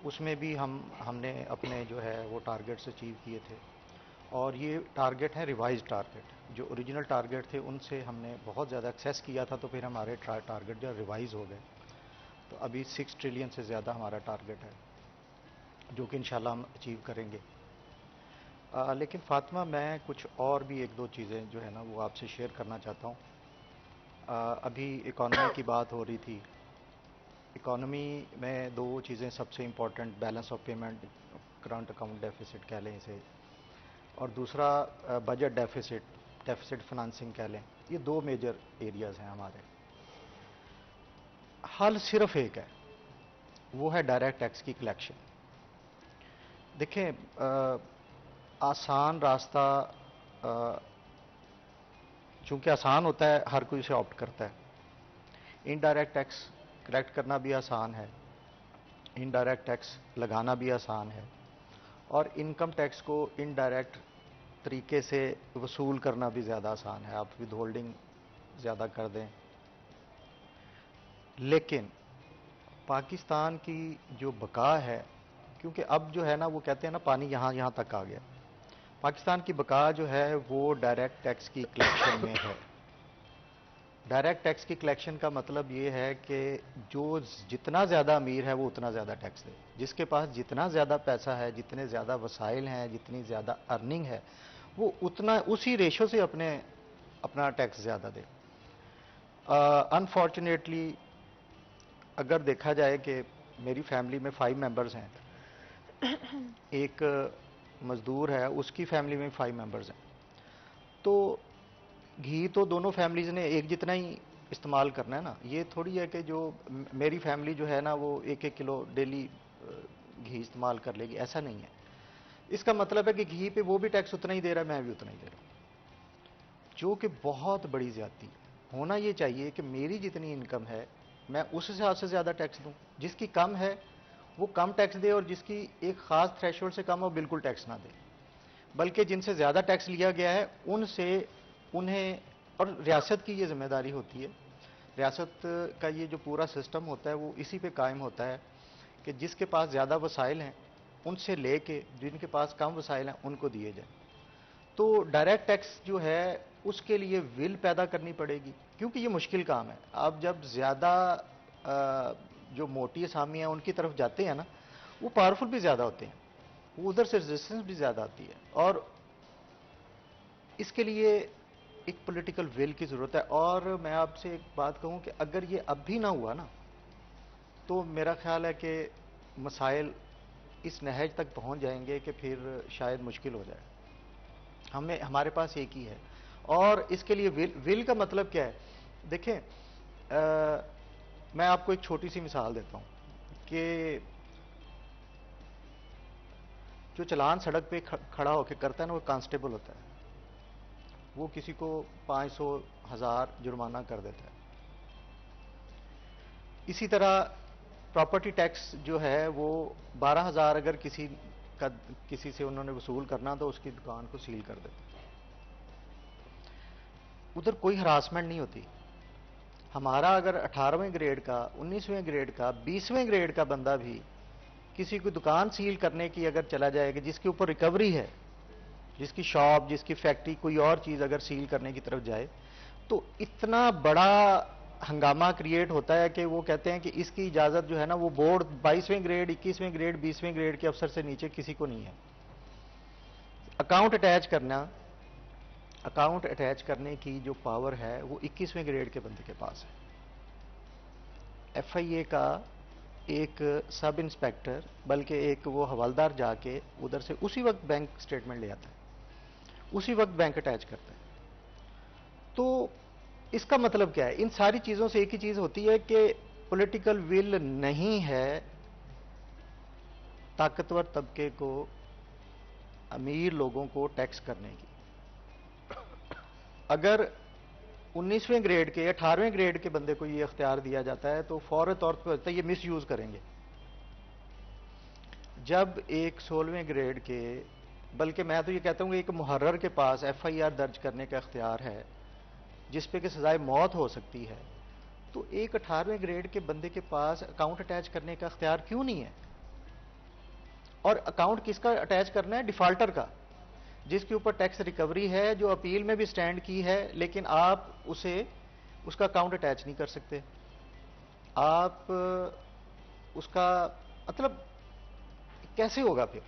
اس میں بھی ہم نے اپنے جو ہے وہ ٹارگیٹس اچیو کیے تھے، اور یہ ٹارگیٹ ہیں ریوائز ٹارگیٹ. جو اوریجنل ٹارگیٹ تھے ان سے ہم نے بہت زیادہ ایکسیس کیا تھا، تو پھر ہمارے ٹارگیٹ جو ریوائز ہو گئے. تو ابھی 6 ٹریلین سے زیادہ ہمارا ٹارگیٹ ہے، جو کہ انشاءاللہ ہم اچیو کریں گے. لیکن فاطمہ، میں کچھ اور بھی 1-2 چیزیں جو ہے نا وہ آپ سے شیئر کرنا چاہتا ہوں. ابھی اکانومی کی بات ہو رہی تھی. اکانومی میں 2 چیزیں سب سے important, balance of payment, current account deficit کہہ لیں اسے، اور دوسرا بجٹ ڈیفیسٹ فنانسنگ کہہ لیں. یہ 2 میجر ایریاز ہیں ہمارے. حل صرف ایک ہے، وہ ہے ڈائریکٹ ٹیکس کی کلیکشن. دیکھیں، آسان راستہ چونکہ آسان ہوتا ہے ہر کوئی اسے آپٹ کرتا ہے. انڈائریکٹ ٹیکس کلیکٹ کرنا بھی آسان ہے، انڈائریکٹ ٹیکس لگانا بھی آسان ہے، اور انکم ٹیکس کو انڈائریکٹ طریقے سے وصول کرنا بھی زیادہ آسان ہے. آپ ود ہولڈنگ زیادہ کر دیں لیکن پاکستان کی جو بقا ہے، کیونکہ اب جو ہے نا وہ کہتے ہیں نا پانی یہاں تک آ گیا، پاکستان کی بقا جو ہے وہ ڈائریکٹ ٹیکس کی کلیکشن میں ہے۔ ڈائریکٹ ٹیکس کی کلیکشن کا مطلب یہ ہے کہ جو جتنا زیادہ امیر ہے وہ اتنا زیادہ ٹیکس دے، جس کے پاس جتنا زیادہ پیسہ ہے، جتنے زیادہ وسائل ہیں، جتنی زیادہ ارننگ ہے، وہ اتنا اسی ریشو سے اپنا ٹیکس زیادہ دے۔ انفارچونیٹلی اگر دیکھا جائے کہ میری فیملی میں 5 ممبرز ہیں، ایک مزدور ہے، اس کی فیملی میں 5 ممبرز ہیں، تو گھی تو دونوں فیملیز نے ایک جتنا ہی استعمال کرنا ہے نا۔ یہ تھوڑی ہے کہ جو میری فیملی جو ہے نا وہ 1-1 کلو ڈیلی گھی استعمال کر لے گی، ایسا نہیں ہے۔ اس کا مطلب ہے کہ گھی پہ وہ بھی ٹیکس اتنا ہی دے رہا ہے، میں بھی اتنا ہی دے رہا ہوں، جو کہ بہت بڑی زیادتی ہے۔ ہونا یہ چاہیے کہ میری جتنی انکم ہے میں اس حساب سے زیادہ ٹیکس دوں، جس کی کم ہے وہ کم ٹیکس دے، اور جس کی ایک خاص تھریشولڈ سے کم ہو بالکل ٹیکس نہ دے، بلکہ جن سے زیادہ ٹیکس لیا گیا ہے ان سے انہیں، اور ریاست کی یہ ذمہ داری ہوتی ہے، ریاست کا یہ جو پورا سسٹم ہوتا ہے وہ اسی پہ قائم ہوتا ہے کہ جس کے پاس زیادہ وسائل ہیں ان سے لے کے جن کے پاس کم وسائل ہیں ان کو دیے جائیں۔ تو ڈائریکٹ ٹیکس جو ہے اس کے لیے ول پیدا کرنی پڑے گی، کیونکہ یہ مشکل کام ہے۔ آپ جب زیادہ جو موٹی اسامی ہیں ان کی طرف جاتے ہیں نا، وہ پاورفل بھی زیادہ ہوتے ہیں، وہ ادھر سے ریزسٹنس بھی زیادہ آتی ہے، اور اس کے لیے ایک پولیٹیکل ول کی ضرورت ہے۔ اور میں آپ سے ایک بات کہوں کہ اگر یہ اب بھی نہ ہوا نا تو میرا خیال ہے کہ مسائل اس نہج تک پہنچ جائیں گے کہ پھر شاید مشکل ہو جائے۔ ہمارے پاس ایک ہی ہے، اور اس کے لیے ول کا مطلب کیا ہے؟ دیکھیں، میں آپ کو ایک چھوٹی سی مثال دیتا ہوں کہ جو چلان سڑک پہ کھڑا ہو کے کرتا ہے نا وہ کانسٹیبل ہوتا ہے، وہ کسی کو 500,000 جرمانہ کر دیتا ہے۔ اسی طرح پراپرٹی ٹیکس جو ہے وہ 12,000 اگر کسی سے انہوں نے وصول کرنا تو اس کی دکان کو سیل کر دیتے ہیں۔ ادھر کوئی ہراسمنٹ نہیں ہوتی۔ ہمارا اگر 18ویں گریڈ کا، 19ویں گریڈ کا، 20ویں گریڈ کا بندہ بھی کسی کو دکان سیل کرنے کی اگر چلا جائے گا جس کے اوپر ریکوری ہے، جس کی شاپ، جس کی فیکٹری، کوئی اور چیز اگر سیل کرنے کی طرف جائے تو اتنا بڑا ہنگامہ کریٹ ہوتا ہے کہ وہ کہتے ہیں کہ اس کی اجازت جو ہے نا وہ بورڈ 22ویں گریڈ، 21ویں گریڈ، 20ویں گریڈ کے افسر سے نیچے کسی کو نہیں ہے۔ اکاؤنٹ اٹیچ کرنے کی جو پاور ہے وہ 21ویں گریڈ کے بندے کے پاس ہے۔ ایف آئی اے کا ایک سب انسپیکٹر، بلکہ ایک وہ حوالدار جا کے ادھر سے اسی وقت بینک سٹیٹمنٹ لے آتا ہے، اسی وقت بینک اٹیچ کرتا ہے۔ تو اس کا مطلب کیا ہے؟ ان ساری چیزوں سے ایک ہی چیز ہوتی ہے کہ پولیٹیکل ول نہیں ہے طاقتور طبقے کو، امیر لوگوں کو ٹیکس کرنے کی۔ اگر 19ویں گریڈ کے، 18ویں گریڈ کے بندے کو یہ اختیار دیا جاتا ہے تو فوری طور پہ ہوتا ہے یہ مس یوز کریں گے۔ جب ایک 16ویں گریڈ کے، بلکہ میں تو یہ کہتا ہوں کہ ایک محرر کے پاس ایف آئی آر درج کرنے کا اختیار ہے جس پہ کہ سزائے موت ہو سکتی ہے، تو ایک 18ویں گریڈ کے بندے کے پاس اکاؤنٹ اٹیچ کرنے کا اختیار کیوں نہیں ہے؟ اور اکاؤنٹ کس کا اٹیچ کرنا ہے؟ ڈیفالٹر کا، جس کے اوپر ٹیکس ریکوری ہے، جو اپیل میں بھی سٹینڈ کی ہے، لیکن آپ اس کا اکاؤنٹ اٹیچ نہیں کر سکتے۔ آپ اس کا مطلب کیسے ہوگا پھر؟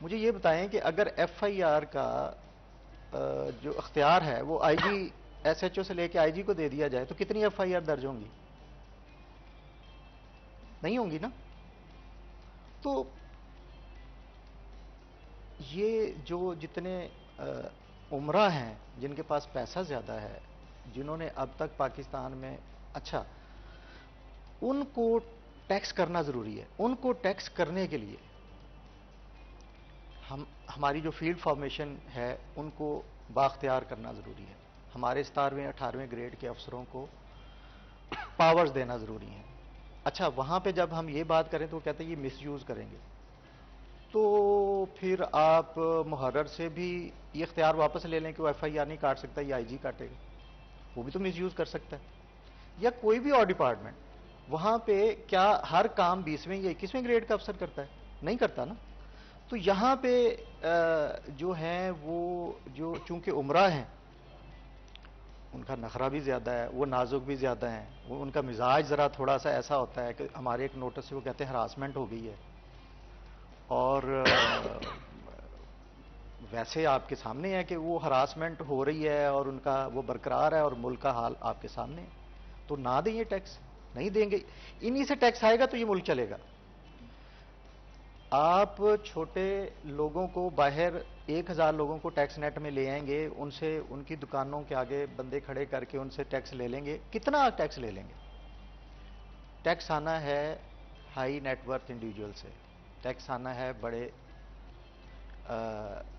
مجھے یہ بتائیں کہ اگر ایف آئی آر کا جو اختیار ہے وہ آئی جی، ایس ایچ او سے لے کے آئی جی کو دے دیا جائے تو کتنی ایف آئی آر درج ہوں گی؟ نہیں ہوں گی نا۔ تو یہ جو جتنے عمرہ ہیں جن کے پاس پیسہ زیادہ ہے، جنہوں نے اب تک پاکستان میں، اچھا ان کو ٹیکس کرنا ضروری ہے۔ ان کو ٹیکس کرنے کے لیے ہماری جو فیلڈ فارمیشن ہے ان کو بااختیار کرنا ضروری ہے۔ ہمارے 17ویں 18ویں گریڈ کے افسروں کو پاورز دینا ضروری ہے۔ اچھا وہاں پہ جب ہم یہ بات کریں تو وہ کہتے ہیں یہ مس یوز کریں گے، تو پھر آپ محرر سے بھی یہ اختیار واپس لے لیں کہ وہ ایف آئی آر نہیں کاٹ سکتا، یہ آئی جی کاٹے گا، وہ بھی تو مس یوز کر سکتا ہے۔ یا کوئی بھی اور ڈپارٹمنٹ، وہاں پہ کیا ہر کام 20ویں یا 21ویں گریڈ کا افسر کرتا ہے؟ نہیں کرتا نا. تو یہاں پہ جو ہیں وہ جو چونکہ عمرہ ہیں ان کا نخرہ بھی زیادہ ہے, وہ نازک بھی زیادہ ہیں, وہ ان کا مزاج ذرا تھوڑا سا ایسا ہوتا ہے کہ ہمارے ایک نوٹس سے وہ کہتے ہیں ہراسمنٹ ہو گئی ہے. اور ویسے آپ کے سامنے ہے کہ وہ ہراسمنٹ ہو رہی ہے اور ان کا وہ برقرار ہے اور ملک کا حال آپ کے سامنے ہے. تو نہ دیں یہ ٹیکس, نہیں دیں گے, انہی سے ٹیکس آئے گا تو یہ ملک چلے گا. آپ چھوٹے لوگوں کو باہر 1000 لوگوں کو ٹیکس نیٹ میں لے آئیں گے, ان سے ان کی دکانوں کے آگے بندے کھڑے کر کے ان سے ٹیکس لے لیں گے. کتنا ٹیکس لے لیں گے؟ ٹیکس آنا ہے ہائی نیٹ ورتھ انڈیویجول سے, ٹیکس آنا ہے بڑے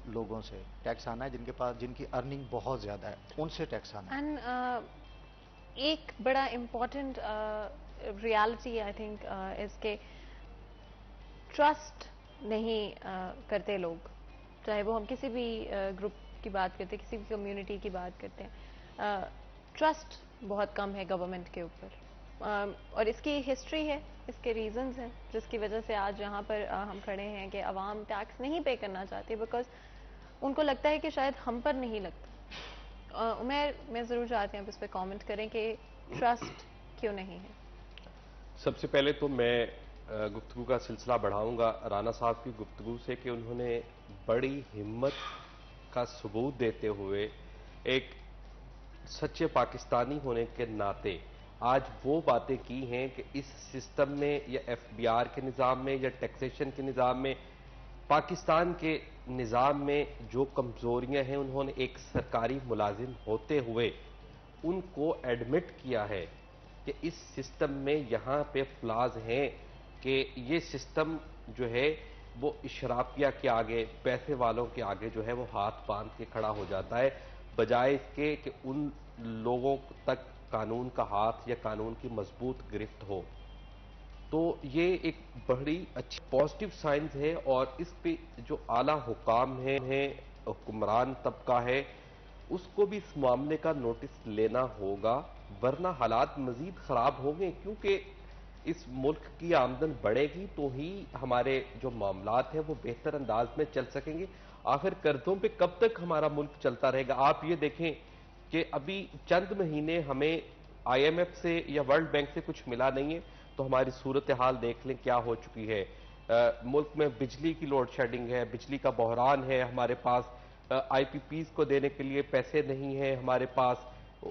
لوگوں سے, ٹیکس آنا ہے جن کے پاس جن کی ارننگ بہت زیادہ ہے, ان سے ٹیکس آنا ہے. ایک بڑا امپورٹنٹ ریالٹی آئی تھنک اس کے ٹرسٹ نہیں کرتے لوگ, چاہے وہ ہم کسی بھی گروپ کی بات کرتے ہیں, کسی بھی کمیونٹی کی بات کرتے ہیں. ٹرسٹ بہت کم ہے گورنمنٹ کے اوپر, اور اس کی ہسٹری ہے, اس کے ریزنز ہیں جس کی وجہ سے آج یہاں پر ہم کھڑے ہیں کہ عوام ٹیکس نہیں پے کرنا چاہتی بیکاز ان کو لگتا ہے کہ شاید ہم پر نہیں لگتا. عمیر, میں ضرور چاہتی ہوں آپ اس پہ کامنٹ کریں کہ ٹرسٹ کیوں نہیں ہے. سب سے پہلے تو میں گفتگو کا سلسلہ بڑھاؤں گا رانا صاحب کی گفتگو سے کہ انہوں نے بڑی ہمت کا ثبوت دیتے ہوئے ایک سچے پاکستانی ہونے کے ناطے آج وہ باتیں کی ہیں کہ اس سسٹم میں یا ایف بی آر کے نظام میں یا ٹیکسیشن کے نظام میں, پاکستان کے نظام میں جو کمزوریاں ہیں انہوں نے ایک سرکاری ملازم ہوتے ہوئے ان کو ایڈمٹ کیا ہے کہ اس سسٹم میں یہاں پہ فلاز ہیں, کہ یہ سسٹم جو ہے وہ اشرافیہ کے آگے, پیسے والوں کے آگے جو ہے وہ ہاتھ باندھ کے کھڑا ہو جاتا ہے, بجائے اس کے کہ ان لوگوں تک قانون کا ہاتھ یا قانون کی مضبوط گرفت ہو. تو یہ ایک بڑی اچھی پازیٹیو سائنس ہے, اور اس پہ جو اعلیٰ حکام ہیں, حکمران طبقہ ہے, اس کو بھی اس معاملے کا نوٹس لینا ہوگا, ورنہ حالات مزید خراب ہوں گے. کیونکہ اس ملک کی آمدن بڑھے گی تو ہی ہمارے جو معاملات ہیں وہ بہتر انداز میں چل سکیں گے. آخر قرضوں پہ کب تک ہمارا ملک چلتا رہے گا؟ آپ یہ دیکھیں کہ ابھی چند مہینے ہمیں آئی ایم ایف سے یا ورلڈ بینک سے کچھ ملا نہیں ہے, تو ہماری صورتحال دیکھ لیں کیا ہو چکی ہے. ملک میں بجلی کی لوڈ شیڈنگ ہے, بجلی کا بحران ہے, ہمارے پاس آئی پی پیز کو دینے کے لیے پیسے نہیں ہیں, ہمارے پاس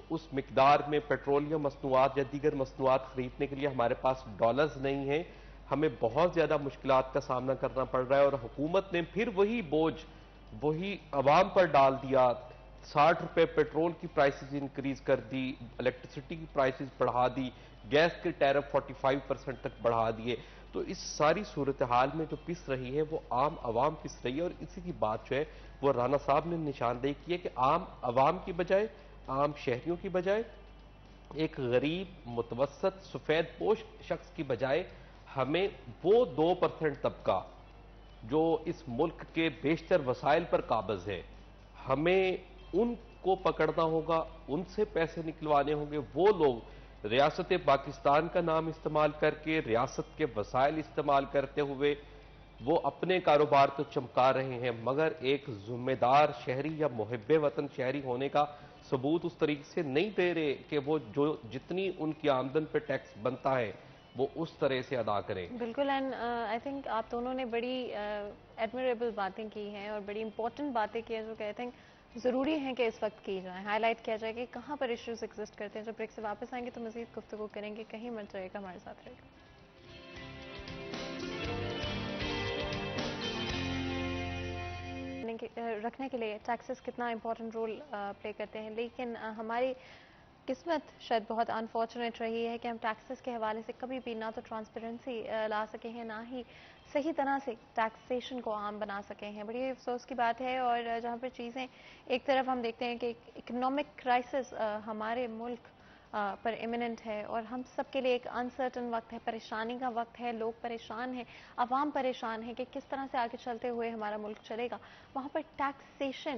اس مقدار میں پیٹرولیم مصنوعات یا دیگر مصنوعات خریدنے کے لیے ہمارے پاس ڈالرز نہیں ہیں. ہمیں بہت زیادہ مشکلات کا سامنا کرنا پڑ رہا ہے, اور حکومت نے پھر وہی بوجھ وہی عوام پر ڈال دیا. 60 روپے پیٹرول کی پرائسز انکریز کر دی, الیکٹریسٹی کی پرائسز بڑھا دی, گیس کے ٹیرف 45% تک بڑھا دیے. تو اس ساری صورتحال میں جو پس رہی ہے وہ عام عوام پس رہی ہے, اور اسی کی بات جو ہے وہ رانا صاحب نے نشاندہی کی ہے کہ عام عوام کی بجائے, عام شہریوں کی بجائے, ایک غریب متوسط سفید پوش شخص کی بجائے ہمیں وہ 2% طبقہ جو اس ملک کے بیشتر وسائل پر قابض ہے, ہمیں ان کو پکڑنا ہوگا, ان سے پیسے نکلوانے ہوں گے. وہ لوگ ریاست پاکستان کا نام استعمال کر کے, ریاست کے وسائل استعمال کرتے ہوئے وہ اپنے کاروبار تو چمکا رہے ہیں, مگر ایک ذمہ دار شہری یا محب وطن شہری ہونے کا ثبوت اس طریقے سے نہیں دے رہے کہ وہ جو جتنی ان کی آمدن پہ ٹیکس بنتا ہے وہ اس طرح سے ادا کریں. بالکل, اینڈ آئی تھنک آپ دونوں نے بڑی ایڈمیریبل باتیں کی ہیں اور بڑی امپورٹنٹ باتیں کی ہیں جو کہ آئی تھنک ضروری ہیں کہ اس وقت کی جائیں, ہائی لائٹ کیا جائے کہ کہاں پر ایشوز ایگزسٹ کرتے ہیں. جب بریک سے واپس آئیں گے تو مزید گفتگو کریں گے, کہیں مت جائے گا, ہمارے ساتھ رہے گا. رکھنے کے لیے ٹیکسز کتنا امپورٹنٹ رول پلے کرتے ہیں, لیکن ہماری قسمت شاید بہت انفارچونیٹ رہی ہے کہ ہم ٹیکسز کے حوالے سے کبھی بھی نہ تو ٹرانسپیرنسی لا سکے ہیں, نہ ہی صحیح طرح سے ٹیکسیشن کو عام بنا سکے ہیں. بڑی افسوس کی بات ہے. اور جہاں پر چیزیں ایک طرف ہم دیکھتے ہیں کہ اکنامک کرائسس ہمارے ملک پر امیوننٹ ہے, اور ہم سب کے لیے ایک انسرٹن وقت ہے, پریشانی کا وقت ہے, لوگ پریشان ہیں, عوام پریشان ہے کہ کس طرح سے آگے چلتے ہوئے ہمارا ملک چلے گا. وہاں پر ٹیکسیشن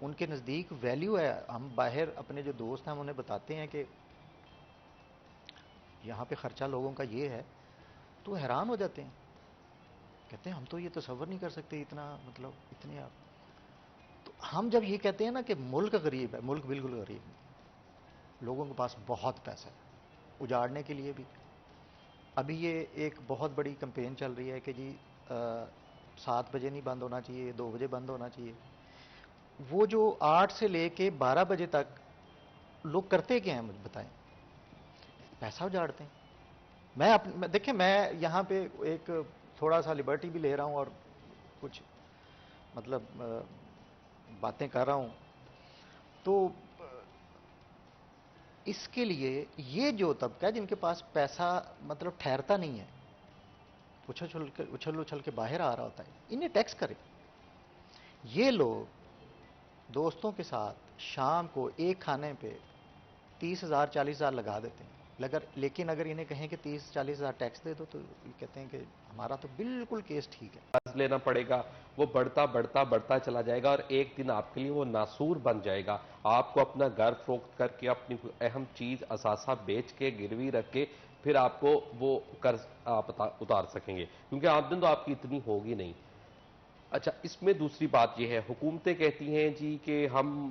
ان کے نزدیک ویلیو ہے. ہم باہر اپنے جو دوست ہیں ہم انہیں بتاتے ہیں کہ یہاں پہ خرچہ لوگوں کا یہ ہے تو حیران ہو جاتے ہیں, کہتے ہیں ہم تو یہ تصور نہیں کر سکتے اتنا, مطلب اتنے آپ. تو ہم جب یہ کہتے ہیں نا کہ ملک غریب ہے, ملک بالکل غریب نہیں, لوگوں کے پاس بہت پیسہ ہے اجاڑنے کے لیے بھی. ابھی یہ ایک بہت بڑی کمپین چل رہی ہے کہ جی 7 بجے نہیں بند ہونا چاہیے, 2 بجے بند ہونا چاہیے. وہ جو 8 سے لے کے 12 بجے تک لوگ کرتے کیا ہیں مجھے بتائیں؟ پیسہ اجاڑتے ہیں. دیکھیں میں یہاں پہ ایک تھوڑا سا لبرٹی بھی لے رہا ہوں اور کچھ مطلب باتیں کر رہا ہوں. تو اس کے لیے یہ جو طبقہ ہے جن کے پاس پیسہ مطلب ٹھہرتا نہیں ہے, اچھل کے باہر آ رہا ہوتا ہے, انہیں ٹیکس کرے. یہ لوگ دوستوں کے ساتھ شام کو ایک کھانے پہ 30,000 40,000 لگا دیتے ہیں, لیکن اگر انہیں کہیں کہ 30-40,000 ٹیکس دے دو تو یہ کہتے ہیں کہ ہمارا تو بالکل کیس ٹھیک ہے. قرض لینا پڑے گا, وہ بڑھتا بڑھتا بڑھتا چلا جائے گا اور ایک دن آپ کے لیے وہ ناسور بن جائے گا. آپ کو اپنا گھر فروخت کر کے اپنی اہم چیز اثاثہ بیچ کے گروی رکھ کے پھر آپ کو وہ قرض آپ اتار سکیں گے, کیونکہ آمدن تو آپ کی اتنی ہوگی نہیں. اچھا, اس میں دوسری بات یہ ہے, حکومتیں کہتی ہیں جی کہ ہم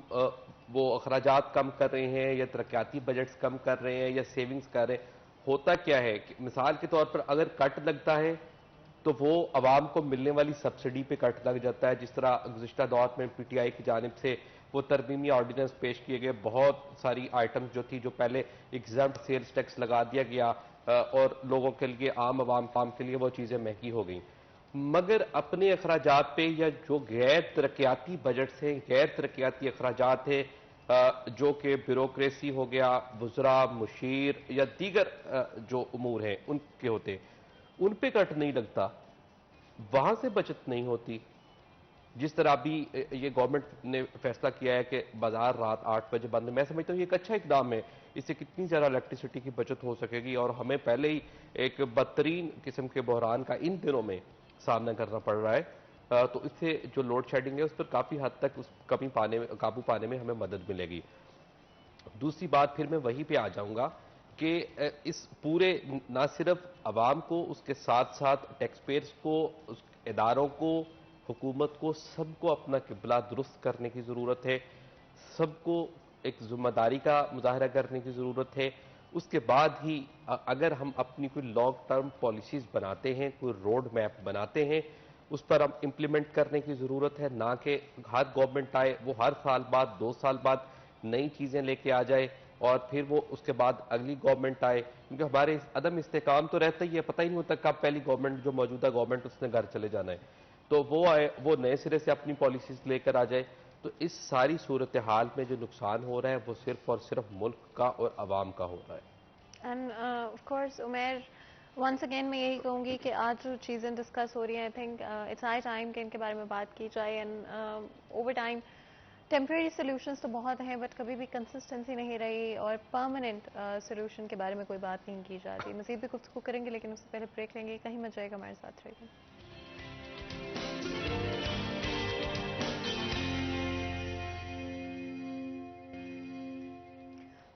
وہ اخراجات کم کر رہے ہیں یا ترقیاتی بجٹس کم کر رہے ہیں یا سیونگز کر رہے ہیں. ہوتا کیا ہے کہ مثال کے طور پر اگر کٹ لگتا ہے تو وہ عوام کو ملنے والی سبسڈی پہ کٹ لگ جاتا ہے. جس طرح گزشتہ دور میں پی ٹی آئی کی جانب سے وہ ترمیمی آرڈیننس پیش کیے گئے, بہت ساری آئٹمز جو تھی جو پہلے ایگزمپٹ سیلز ٹیکس لگا دیا گیا اور لوگوں کے لیے عام عوام کے لیے وہ چیزیں مہنگی ہو گئیں. مگر اپنے اخراجات پہ یا جو غیر ترقیاتی بجٹس ہیں, غیر ترقیاتی اخراجات ہیں جو کہ بیوروکریسی ہو گیا, وزراء, مشیر یا دیگر جو امور ہیں ان کے ہوتے, ان پہ کٹ نہیں لگتا, وہاں سے بچت نہیں ہوتی. جس طرح ابھی یہ گورنمنٹ نے فیصلہ کیا ہے کہ بازار رات 8 بجے بند ہے, میں سمجھتا ہوں یہ ایک اچھا اقدام ہے. اس سے کتنی زیادہ الیکٹریسٹی کی بچت ہو سکے گی اور ہمیں پہلے ہی ایک بدترین قسم کے بحران کا ان دنوں میں سامنا کرنا پڑ رہا ہے. تو اس سے جو لوڈ شیڈنگ ہے اس پر کافی حد تک اس قابو پانے میں ہمیں مدد ملے گی. دوسری بات پھر میں وہی پہ آ جاؤں گا کہ اس پورے نہ صرف عوام کو, اس کے ساتھ ساتھ ٹیکس پیئرز کو, اس اداروں کو, حکومت کو, سب کو اپنا قبلہ درست کرنے کی ضرورت ہے. سب کو ایک ذمہ داری کا مظاہرہ کرنے کی ضرورت ہے. اس کے بعد ہی اگر ہم اپنی کوئی لانگ ٹرم پالیسیز بناتے ہیں, کوئی روڈ میپ بناتے ہیں, اس پر ہم امپلیمنٹ کرنے کی ضرورت ہے. نہ کہ ہر گورنمنٹ آئے وہ ہر سال بعد 2 سال بعد نئی چیزیں لے کے آ جائے اور پھر وہ اس کے بعد اگلی گورنمنٹ آئے, کیونکہ ہمارے عدم استحکام تو رہتا ہی ہے, پتہ ہی نہیں ہوتا کب پہلی گورنمنٹ جو موجودہ گورنمنٹ اس نے گھر چلے جانا ہے, تو وہ آئے, وہ نئے سرے سے اپنی پالیسیز لے کر آ جائے. تو اس ساری صورتحال میں جو نقصان ہو رہا ہے وہ صرف اور صرف ملک کا اور عوام کا ہو رہا ہے. And of course Umair, once again میں یہی کہوں گی کہ آج جو چیزیں ڈسکس ہو رہی ہیں, I think it's high time کہ ان کے بارے میں بات کی جائے. And over time temporary solutions تو بہت ہیں بٹ کبھی بھی کنسسٹنسی نہیں رہی اور پرماننٹ سولوشن کے بارے میں کوئی بات نہیں کی جاتی. مزید بھی گفتگو کریں گے لیکن اس سے پہلے بریک لیں گے, کہیں مت جائے گا, ہمارے ساتھ رہے گا.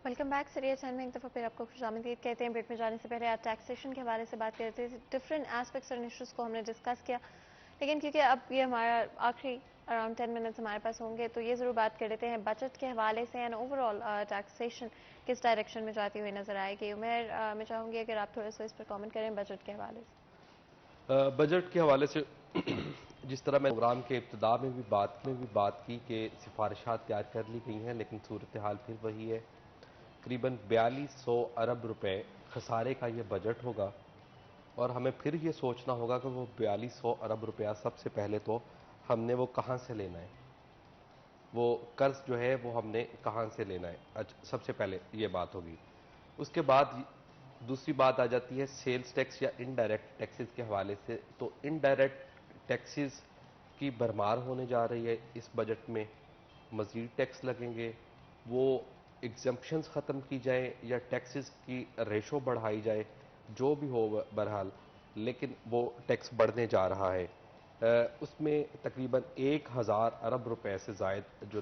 Welcome back. سریہ چین میں ایک دفعہ پھر آپ کو خوش آمدید کہتے ہیں. بریک میں جانے سے پہلے آپ ٹیکسیشن کے حوالے سے بات کرتے تھے, ڈفرینٹ ایسپیکٹس اور ایشوز کو ہم نے ڈسکس کیا, لیکن کیونکہ اب یہ ہمارا آخری اراؤنڈ 10 منٹس ہمارے پاس ہوں گے تو یہ ضرور بات کر لیتے ہیں بجٹ کے حوالے سے اینڈ اوور آل ٹیکسیشن کس ڈائریکشن میں جاتی ہوئی نظر آئے گی. عمیر, میں چاہوں گی اگر آپ تھوڑا سا اس پر کامنٹ کریں بجٹ کے حوالے سے. بجٹ کے حوالے سے جس طرح میں پروگرام کے ابتدا میں بھی بات کی کہ سفارشات تیار کر لی گئی ہیں لیکن صورتحال پھر وہی ہے. تقریباً 4200 ارب روپے خسارے کا یہ بجٹ ہوگا اور ہمیں پھر یہ سوچنا ہوگا کہ وہ 4200 ارب روپیہ سب سے پہلے تو ہم نے وہ کہاں سے لینا ہے, وہ قرض جو ہے وہ ہم نے کہاں سے لینا ہے, سب سے پہلے یہ بات ہوگی. اس کے بعد دوسری بات آ جاتی ہے سیلز ٹیکس یا انڈائریکٹ ٹیکسز کے حوالے سے. تو انڈائریکٹ ٹیکسز کی بھرمار ہونے جا رہی ہے اس بجٹ میں, مزید ٹیکس لگیں گے, وہ ایگزمپشنز ختم کی جائیں یا ٹیکسز کی ریشو بڑھائی جائے, جو بھی ہو بہرحال, لیکن وہ ٹیکس بڑھنے جا رہا ہے. اس میں تقریباً 1000 ارب روپے سے زائد جو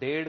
1.5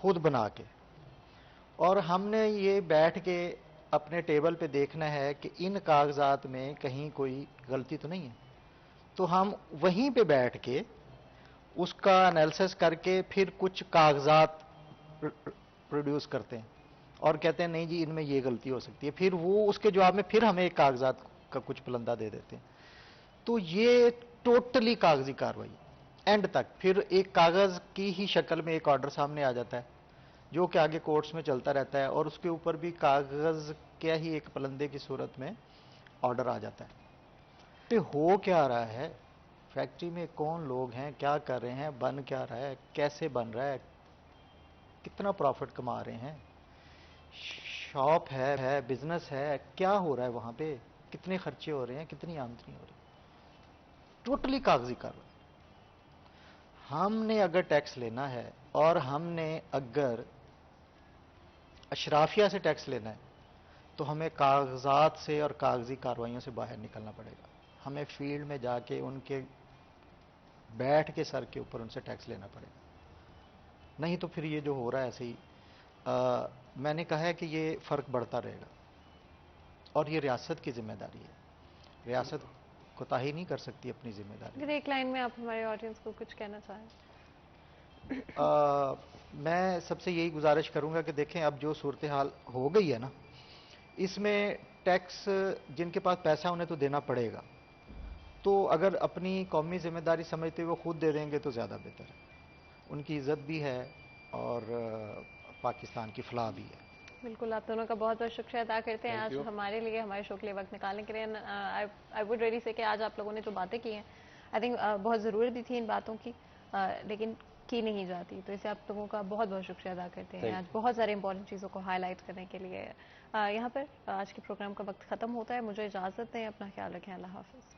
خود بنا کے، اور ہم نے یہ بیٹھ کے اپنے ٹیبل پہ دیکھنا ہے کہ ان کاغذات میں کہیں کوئی غلطی تو نہیں ہے، تو ہم وہیں پہ بیٹھ کے اس کا انالیسس کر کے پھر کچھ کاغذات پروڈیوس کرتے ہیں اور کہتے ہیں نہیں جی ان میں یہ غلطی ہو سکتی ہے، پھر وہ اس کے جواب میں پھر ہمیں ایک کاغذات کا کچھ پلندہ دے دیتے ہیں. تو یہ ٹوٹلی کاغذی کارروائی اینڈ تک، پھر ایک کاغذ کی ہی شکل میں ایک آرڈر سامنے آ جاتا ہے جو کہ آگے کورٹس میں چلتا رہتا ہے، اور اس کے اوپر بھی کاغذ کیا ہی ایک پلندے کی صورت میں آرڈر آ جاتا ہے. ہو کیا رہا ہے فیکٹری میں، کون لوگ ہیں، کیا کر رہے ہیں، بن کیا رہا ہے، کیسے بن رہا ہے، کتنا پروفٹ کما رہے ہیں، شاپ ہے، بزنس ہے، کیا ہو رہا ہے وہاں پہ، کتنے خرچے ہو رہے ہیں، کتنی آمدنی ہو رہی ہے، ٹوٹلی کاغذی کارروائی. ہم نے اگر ٹیکس لینا ہے اور ہم نے اگر اشرافیہ سے ٹیکس لینا ہے تو ہمیں کاغذات سے اور کاغذی کارروائیوں سے باہر نکلنا پڑے گا. ہمیں فیلڈ میں جا کے ان کے بیٹھ کے سر کے اوپر ان سے ٹیکس لینا پڑے گا، نہیں تو پھر یہ جو ہو رہا ہے ایسے ہی میں نے کہا ہے کہ یہ فرق بڑھتا رہے گا، اور یہ ریاست کی ذمہ داری ہے. ریاست کوتاہی نہیں کر سکتی اپنی ذمہ داری. اگر ایک لائن میں آپ ہمارے آڈینس کو کچھ کہنا چاہیں. میں سب سے یہی گزارش کروں گا کہ دیکھیں اب جو صورتحال ہو گئی ہے نا، اس میں ٹیکس جن کے پاس پیسہ انہیں تو دینا پڑے گا، تو اگر اپنی قومی ذمہ داری سمجھتے ہوئے خود دے دیں گے تو زیادہ بہتر ہے. ان کی عزت بھی ہے اور پاکستان کی فلاح بھی ہے. بالکل، آپ دونوں کا بہت بہت شکریہ ادا کرتے ہیں آج ہمارے لیے، ہمارے شو کے لیے وقت نکالنے کے لیے. آئی وڈ ریلی سے کہ آج آپ لوگوں نے جو باتیں کی ہیں آئی تھنک بہت ضرورت بھی تھی ان باتوں کی، لیکن کی نہیں جاتی، تو اسے آپ لوگوں کا بہت بہت شکریہ ادا کرتے ہیں آج بہت سارے امپورٹنٹ چیزوں کو ہائی لائٹ کرنے کے لیے. یہاں پر آج کے پروگرام کا وقت ختم ہوتا ہے، مجھے اجازت دیں، اپنا خیال رکھیں، اللہ حافظ.